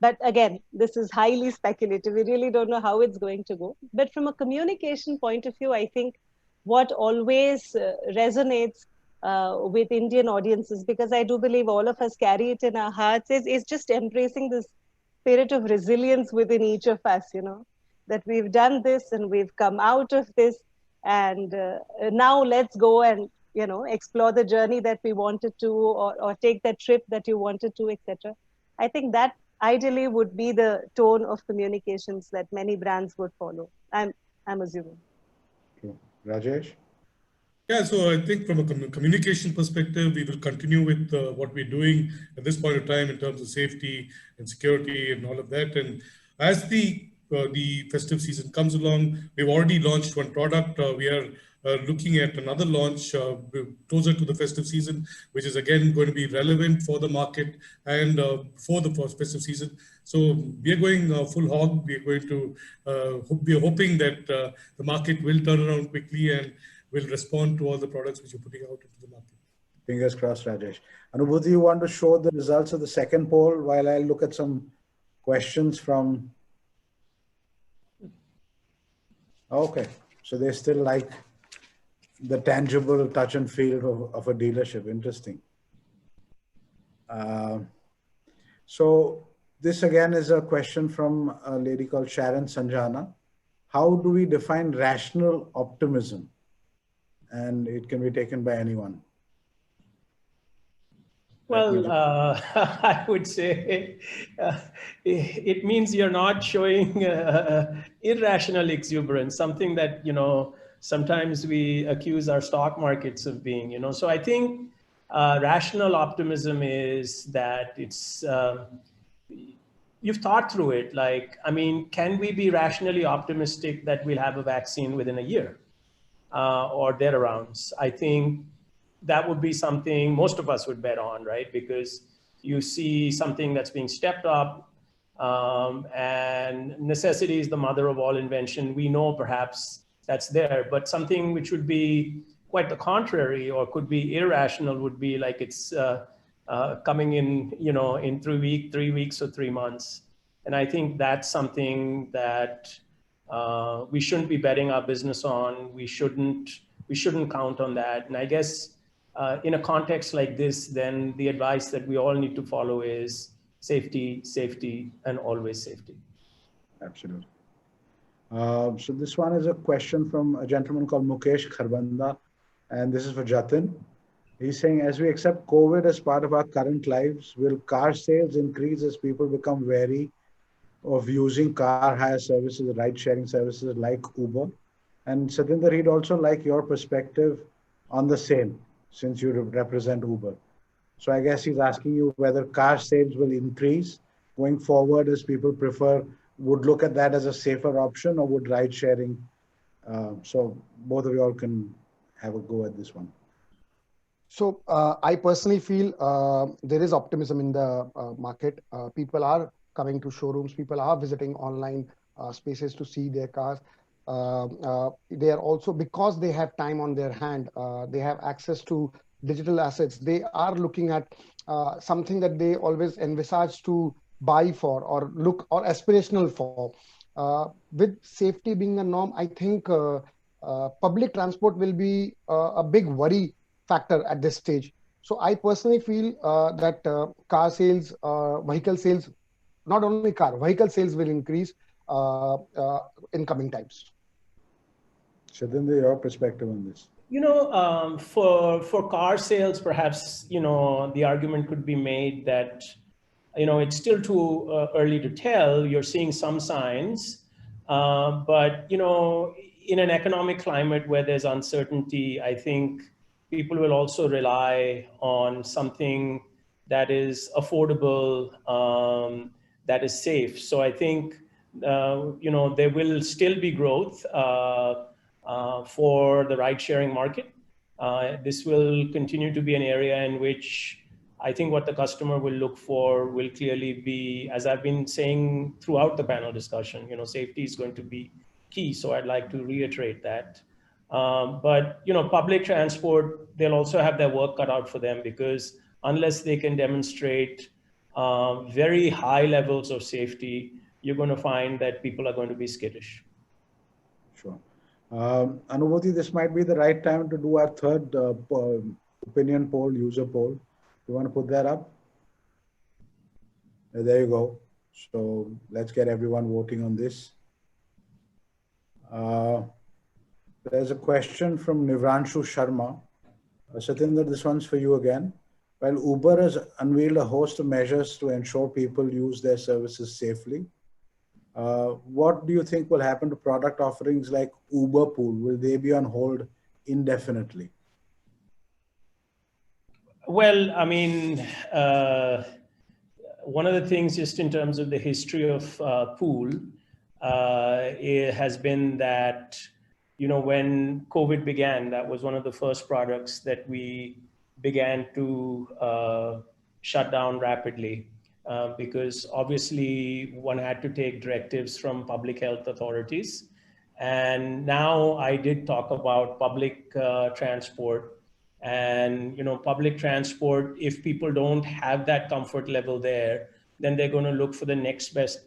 But again, this is highly speculative. We really don't know how it's going to go. But from a communication point of view, I think what always resonates with Indian audiences, because I do believe all of us carry it in our hearts, is just embracing this spirit of resilience within each of us, that we've done this and we've come out of this, and now let's go and explore the journey that we wanted to, or take that trip that you wanted to, etc. I think that ideally would be the tone of communications that many brands would follow. I'm assuming. Okay. Rajesh? Yeah, so I think from a communication perspective, we will continue with what we're doing at this point of time in terms of safety and security and all of that. And as the festive season comes along, we've already launched one product. We are looking at another launch closer to the festive season, which is again going to be relevant for the market and for the festive season. So we are going full hog. We are going to we are hoping that the market will turn around quickly and will respond to all the products which you're putting out into the market. Fingers crossed, Rajesh. Anubhuti, you want to show the results of the second poll while I look at some questions from... Okay, so they still like the tangible touch and feel of a dealership. Interesting. So this again is a question from a lady called Sharon Sanjana. How do we define rational optimism? And it can be taken by anyone. Well, I would say it means you're not showing irrational exuberance, something that, sometimes we accuse our stock markets of being, So I think rational optimism is that it's, you've thought through it. Can we be rationally optimistic that we'll have a vaccine within a year or thereabouts? I think that would be something most of us would bet on, right? Because you see something that's being stepped up, and necessity is the mother of all invention. We know perhaps that's there, but something which would be quite the contrary or could be irrational would be like it's coming in, in 3 weeks or 3 months. And I think that's something that we shouldn't be betting our business on. We shouldn't count on that. And I guess in a context like this, then the advice that we all need to follow is safety, safety, and always safety. Absolutely. So this one is a question from a gentleman called Mukesh Kharbanda, and this is for Jatin. He's saying, as we accept COVID as part of our current lives, will car sales increase as people become wary of using car hire services, ride-sharing services like Uber? And Satinder, he'd also like your perspective on the same, since you represent Uber. So I guess he's asking you whether car sales will increase going forward as people would look at that as a safer option, or would ride sharing? So both of you all can have a go at this one. So I personally feel there is optimism in the market. People are coming to showrooms. People are visiting online spaces to see their cars. They are also, because they have time on their hand, they have access to digital assets. They are looking at something that they always envisage to buy for or look or aspirational for. With safety being a norm, I think public transport will be a big worry factor at this stage. So I personally feel that car sales, vehicle sales, not only car, vehicle sales will increase in coming times. Satinder, your perspective on this? For car sales, perhaps, the argument could be made that, it's still too early to tell. You're seeing some signs, but, in an economic climate where there's uncertainty, I think people will also rely on something that is affordable, that is safe. So I think, there will still be growth for the ride-sharing market. This will continue to be an area in which I think what the customer will look for will clearly be, as I've been saying throughout the panel discussion, safety is going to be key. So I'd like to reiterate that. But, public transport, they'll also have their work cut out for them, because unless they can demonstrate very high levels of safety, you're going to find that people are going to be skittish. Sure. Anubhuti, this might be the right time to do our third opinion poll, user poll. You want to put that up? There you go. So let's get everyone voting on this. There's a question from Nivranshu Sharma. Satinder, this one's for you again. While Uber has unveiled a host of measures to ensure people use their services safely, what do you think will happen to product offerings like Uber Pool? Will they be on hold indefinitely? Well, I mean, one of the things just in terms of the history of Pool, it has been that, when COVID began, that was one of the first products that we began to shut down rapidly. Because obviously one had to take directives from public health authorities. And now I did talk about public transport, and, public transport, if people don't have that comfort level there, then they're going to look for the next best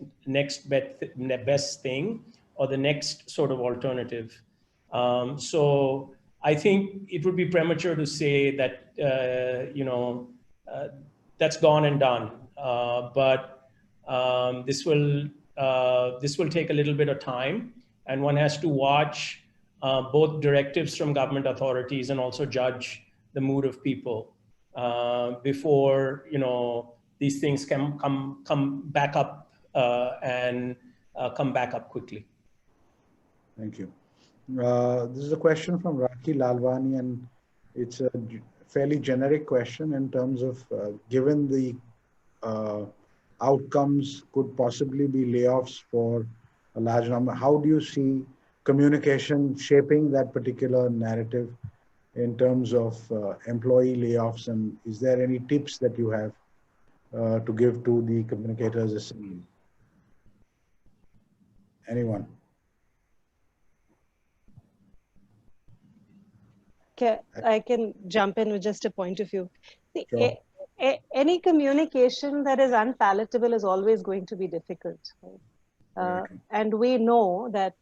thing or the next sort of alternative. So I think it would be premature to say that, that's gone and done. But this will take a little bit of time, and one has to watch both directives from government authorities and also judge the mood of people before these things can come back up and come back up quickly. Thank you. This is a question from Rakhi Lalwani, and it's a fairly generic question in terms of given the outcomes could possibly be layoffs for a large number. How do you see communication shaping that particular narrative in terms of employee layoffs? And is there any tips that you have to give to the communicators assembly? Anyone? Okay, I can jump in with just a point of view. See, Sure. Any communication that is unpalatable is always going to be difficult. Right? And we know that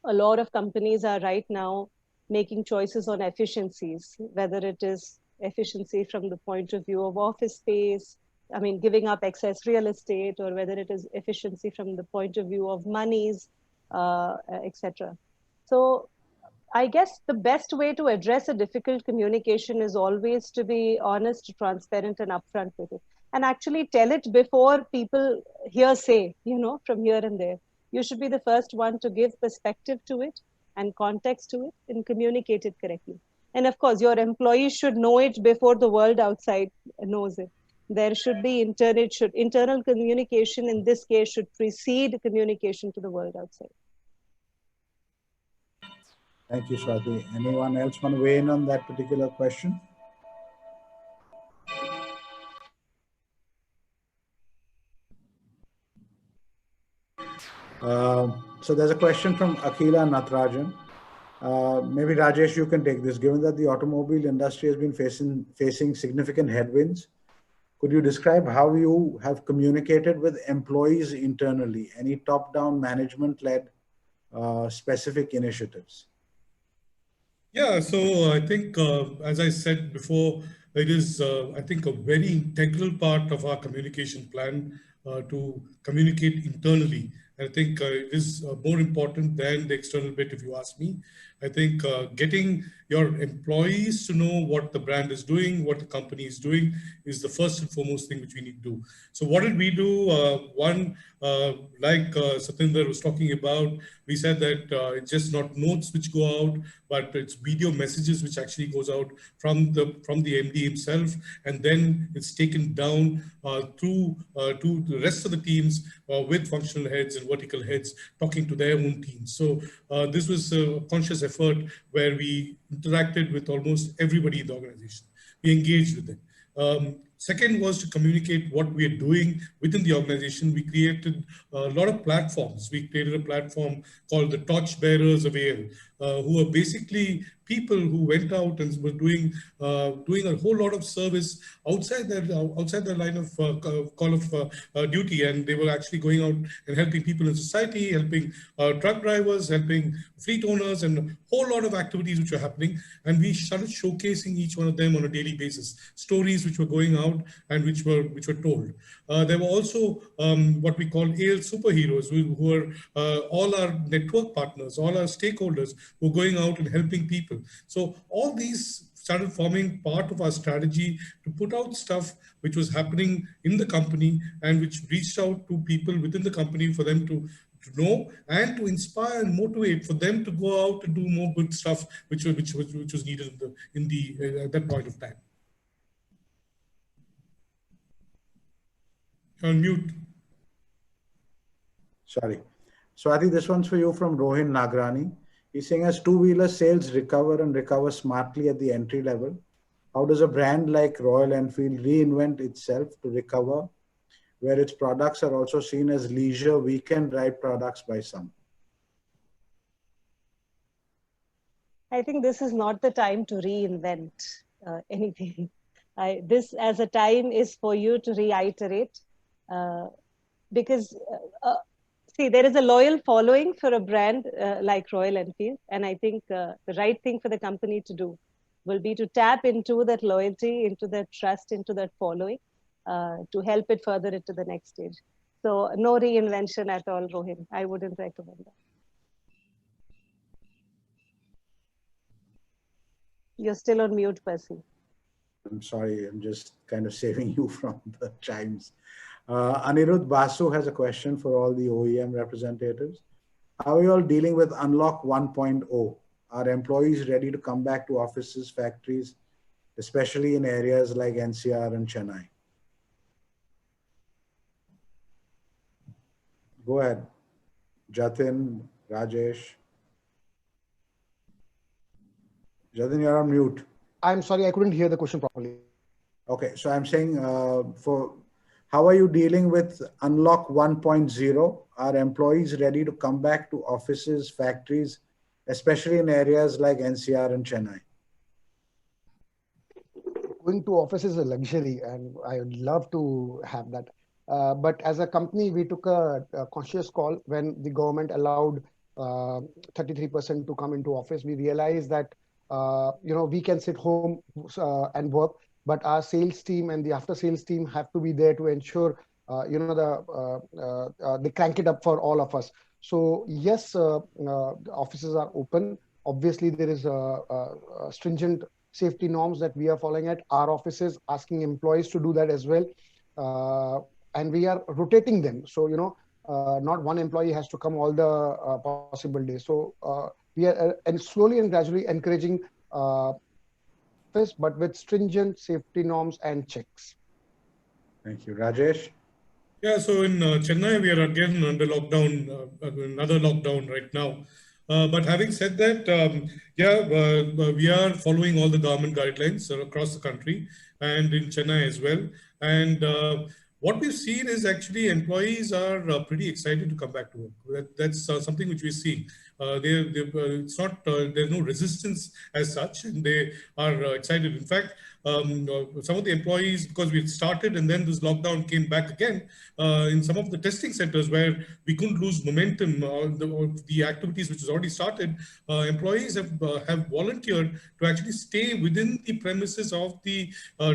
a lot of companies are right now making choices on efficiencies, whether it is efficiency from the point of view of office space, I mean, giving up excess real estate, or whether it is efficiency from the point of view of monies, etc. So I guess the best way to address a difficult communication is always to be honest, transparent, and upfront with it. And actually tell it before people hearsay, from here and there. You should be the first one to give perspective to it and context to it and communicate it correctly. And of course, your employees should know it before the world outside knows it. There should be internal communication in this case should precede communication to the world outside. Thank you, Swati. Anyone else want to weigh in on that particular question? So there's a question from Akila Nathrajan. Maybe Rajesh, you can take this. Given that the automobile industry has been facing significant headwinds, Could you describe how you have communicated with employees internally? Any top-down management-led specific initiatives? Yeah, so I think, as I said before, it is, I think, a very integral part of our communication plan to communicate internally. I think it is more important than the external bit, if you ask me. I think getting your employees to know what the brand is doing, what the company is doing, is the first and foremost thing which we need to do. So what did we do? One, like Satinder was talking about, we said that it's just not notes which go out, but it's video messages which actually goes out from the MD himself, and then it's taken down to the rest of the teams with functional heads and vertical heads talking to their own teams. So this was a conscious effort where we interacted with almost everybody in the organization. We engaged with them. Second was to communicate what we are doing within the organization. We created a lot of platforms. We created a platform called the Torch Bearers of AL, who are basically people who went out and were doing a whole lot of service outside their line of call of duty, and they were actually going out and helping people in society, helping truck drivers, helping fleet owners, and a whole lot of activities which were happening. And we started showcasing each one of them on a daily basis, stories which were going out and which were told. There were also what we call AL superheroes, who are all our network partners, all our stakeholders who are going out and helping people. So all these started forming part of our strategy to put out stuff which was happening in the company and which reached out to people within the company for them to know and to inspire and motivate for them to go out and do more good stuff which was needed at that point of time. You're on mute. Sorry. So I think this one's for you from Rohin Nagrani. He's saying, as two-wheeler sales recover smartly at the entry level, how does a brand like Royal Enfield reinvent itself to recover, where its products are also seen as leisure weekend ride products by some? I think this is not the time to reinvent anything. This as a time is for you to reiterate, because see, there is a loyal following for a brand like Royal Enfield, and I think the right thing for the company to do will be to tap into that loyalty, into that trust, into that following, to help it further into the next stage. So no reinvention at all, Rohin. I wouldn't recommend that. You're still on mute, Percy. I'm sorry, I'm just kind of saving you from the chimes. Anirudh Basu has a question for all the OEM representatives. How are you all dealing with Unlock 1.0? Are employees ready to come back to offices, factories, especially in areas like NCR and Chennai? Go ahead. Jatin, Rajesh. Jatin, you're on mute. I'm sorry, I couldn't hear the question properly. Okay, so I'm saying how are you dealing with Unlock 1.0? Are employees ready to come back to offices, factories, especially in areas like NCR and Chennai? Going to office is a luxury, and I would love to have that. But as a company, we took a conscious call when the government allowed 33% to come into office. We realized that we can sit home and work, but our sales team and the after sales team have to be there to ensure they crank it up for all of us. So yes, offices are open. Obviously, there is stringent safety norms that we are following at our offices, asking employees to do that as well. And we are rotating them. So, not one employee has to come all the possible days. So we are and slowly and gradually encouraging office, but with stringent safety norms and checks. Thank you. Rajesh? Yeah, so in Chennai, we are again under lockdown, another lockdown right now. But having said that, we are following all the government guidelines across the country and in Chennai as well. And what we've seen is actually employees are pretty excited to come back to work. That's something which we're seeing. it's not, there's no resistance as such, and they are excited. In fact, some of the employees, because we started and then this lockdown came back again, in some of the testing centers where we couldn't lose momentum on the activities which has already started, employees have volunteered to actually stay within the premises of the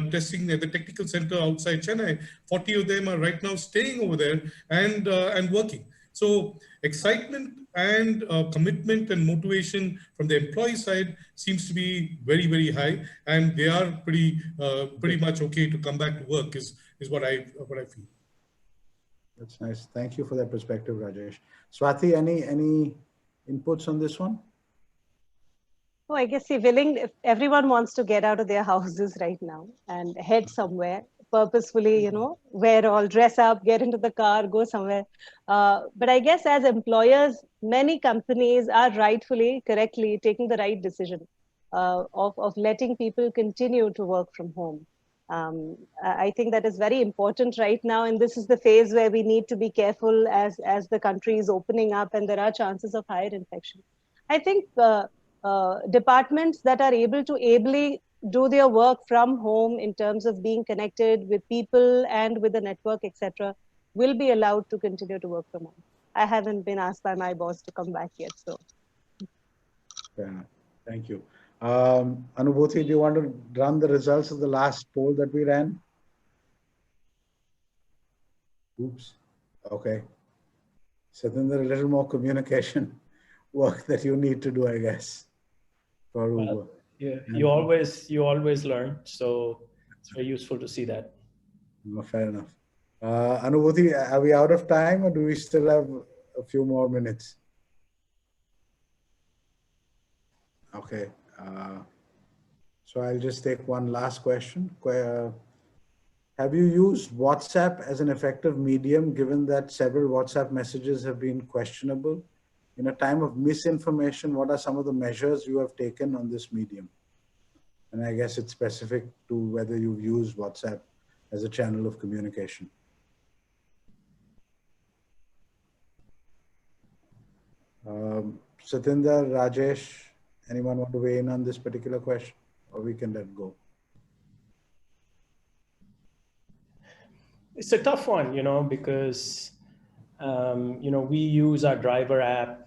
testing at the technical center outside Chennai. 40 of them are right now staying over there and working. So excitement and commitment and motivation from the employee side seems to be very, very high, and they are pretty much okay to come back to work is what I feel. That's nice. Thank you for that perspective, Rajesh. Swati, any inputs on this one? Oh, I guess if everyone wants to get out of their houses right now and head somewhere purposefully, wear all, dress up, get into the car, go somewhere. But I guess as employers, many companies are rightfully, correctly taking the right decision of letting people continue to work from home. I think that is very important right now. And this is the phase where we need to be careful as the country is opening up and there are chances of higher infection. I think departments that are able to ably do their work from home in terms of being connected with people and with the network, etc., will be allowed to continue to work from home. I haven't been asked by my boss to come back yet, so. Fair enough. Thank you. Anubhuti, do you want to run the results of the last poll that we ran? Oops. Okay. Satinder, a little more communication work that you need to do, I guess. For Uber. Well, yeah, you always learn, so it's very useful to see that. No, fair enough. Anubhuti, are we out of time or do we still have a few more minutes? Okay. So I'll just take one last question. Have you used WhatsApp as an effective medium, given that several WhatsApp messages have been questionable? In a time of misinformation, what are some of the measures you have taken on this medium? And I guess it's specific to whether you've used WhatsApp as a channel of communication. Satinder, Rajesh, anyone want to weigh in on this particular question, or we can let go? It's a tough one, because, we use our driver app,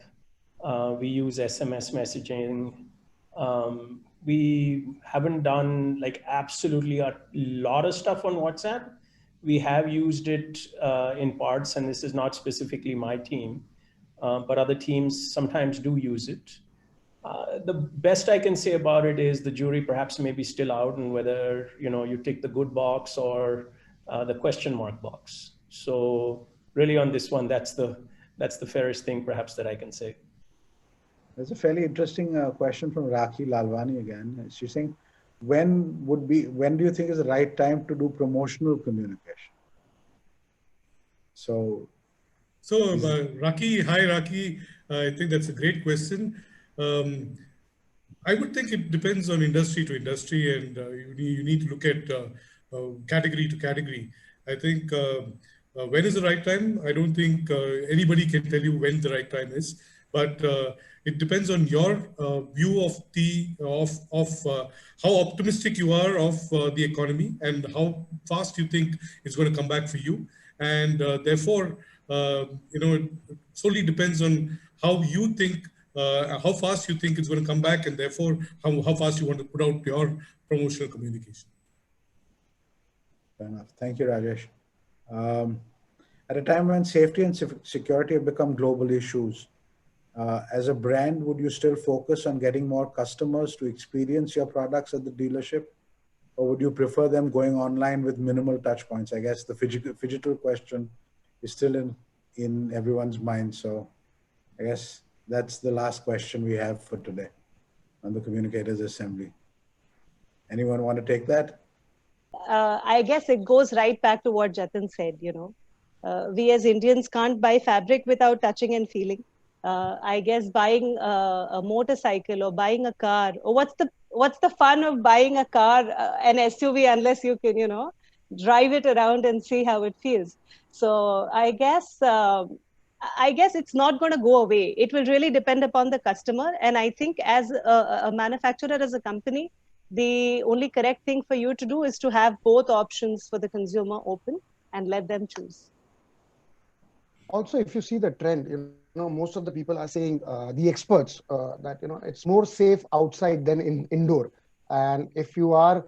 we use SMS messaging. We haven't done like absolutely a lot of stuff on WhatsApp. We have used it in parts, and this is not specifically my team, but other teams sometimes do use it. The best I can say about it is the jury perhaps may be still out on whether, you tick the good box or the question mark box. So really on this one, that's the fairest thing perhaps that I can say. There's a fairly interesting question from Rakhi Lalwani again. She's saying, when do you think is the right time to do promotional communication? So Rakhi, hi Rakhi, I think that's a great question. I would think it depends on industry to industry, and you need to look at category to category. I think when is the right time? I don't think anybody can tell you when the right time is, but it depends on your view of how optimistic you are of the economy and how fast you think it's going to come back for you, and therefore it solely depends on how you think. How fast you think it's going to come back, and therefore how fast you want to put out your promotional communication. Fair enough. Thank you, Rajesh. At a time when safety and security have become global issues, as a brand, would you still focus on getting more customers to experience your products at the dealership, or would you prefer them going online with minimal touch points? I guess the phygital question is still in everyone's mind. So I guess that's the last question we have for today on the Communicators Assembly. Anyone want to take that? I guess it goes right back to what Jatin said, we as Indians can't buy fabric without touching and feeling. I guess buying a motorcycle or buying a car, or what's the fun of buying a car, an SUV, unless you can, drive it around and see how it feels. So I guess I guess it's not going to go away. It will really depend upon the customer. And I think as a manufacturer, as a company, the only correct thing for you to do is to have both options for the consumer open and let them choose. Also, if you see the trend, most of the people are saying, the experts, that, it's more safe outside than indoor. And if you are,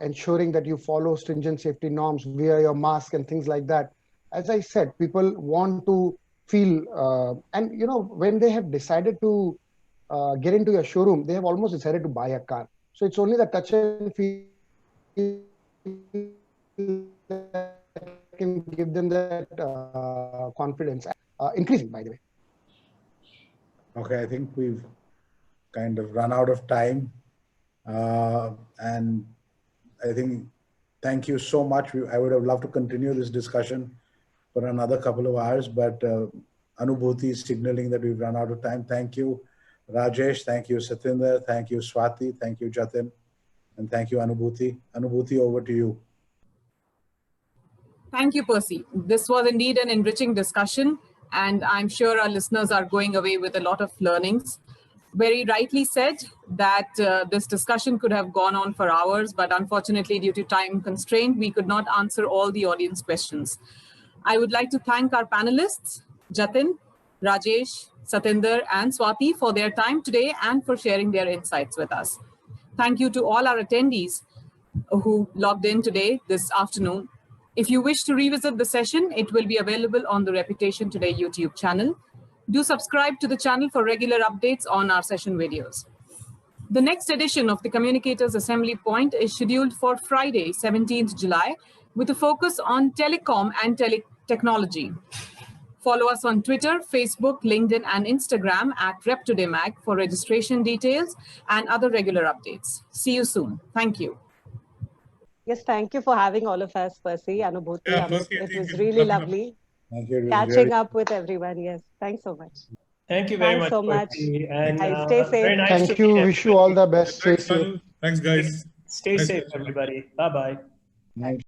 ensuring that you follow stringent safety norms, wear your mask and things like that, as I said, people want to feel, and, when they have decided to get into your showroom, they have almost decided to buy a car. So it's only the touch and feel can give them that confidence, increasing, by the way. Okay, I think we've kind of run out of time. And I think, thank you so much. I would have loved to continue this discussion for another couple of hours, but Anubhuti is signaling that we've run out of time. Thank you, Rajesh. Thank you, Satinder. Thank you, Swati. Thank you, Jatin. And thank you, Anubhuti. Anubhuti, over to you. Thank you, Percy. This was indeed an enriching discussion, and I'm sure our listeners are going away with a lot of learnings. Very rightly said that this discussion could have gone on for hours, but unfortunately, due to time constraint, we could not answer all the audience questions. I would like to thank our panelists, Jatin, Rajesh, Satinder, and Swati for their time today and for sharing their insights with us. Thank you to all our attendees who logged in today, this afternoon. If you wish to revisit the session, it will be available on the Reputation Today YouTube channel. Do subscribe to the channel for regular updates on our session videos. The next edition of the Communicators Assembly Point is scheduled for Friday, 17th July, with a focus on telecom and technology. Follow us on Twitter, Facebook, LinkedIn, and Instagram at RepTodayMag for registration details and other regular updates. See you soon. Thank you. Yes, thank you for having all of us, Percy, Anubhuti. Yeah, Percy, it was really lovely catching up with everyone. Yes, thanks so much. Thank you very Thanks much. so much. Percy, and stay safe. very nice Thank you. Wish you all the best. Thanks, guys. Stay Nice safe, everybody. Bye-bye. Thanks.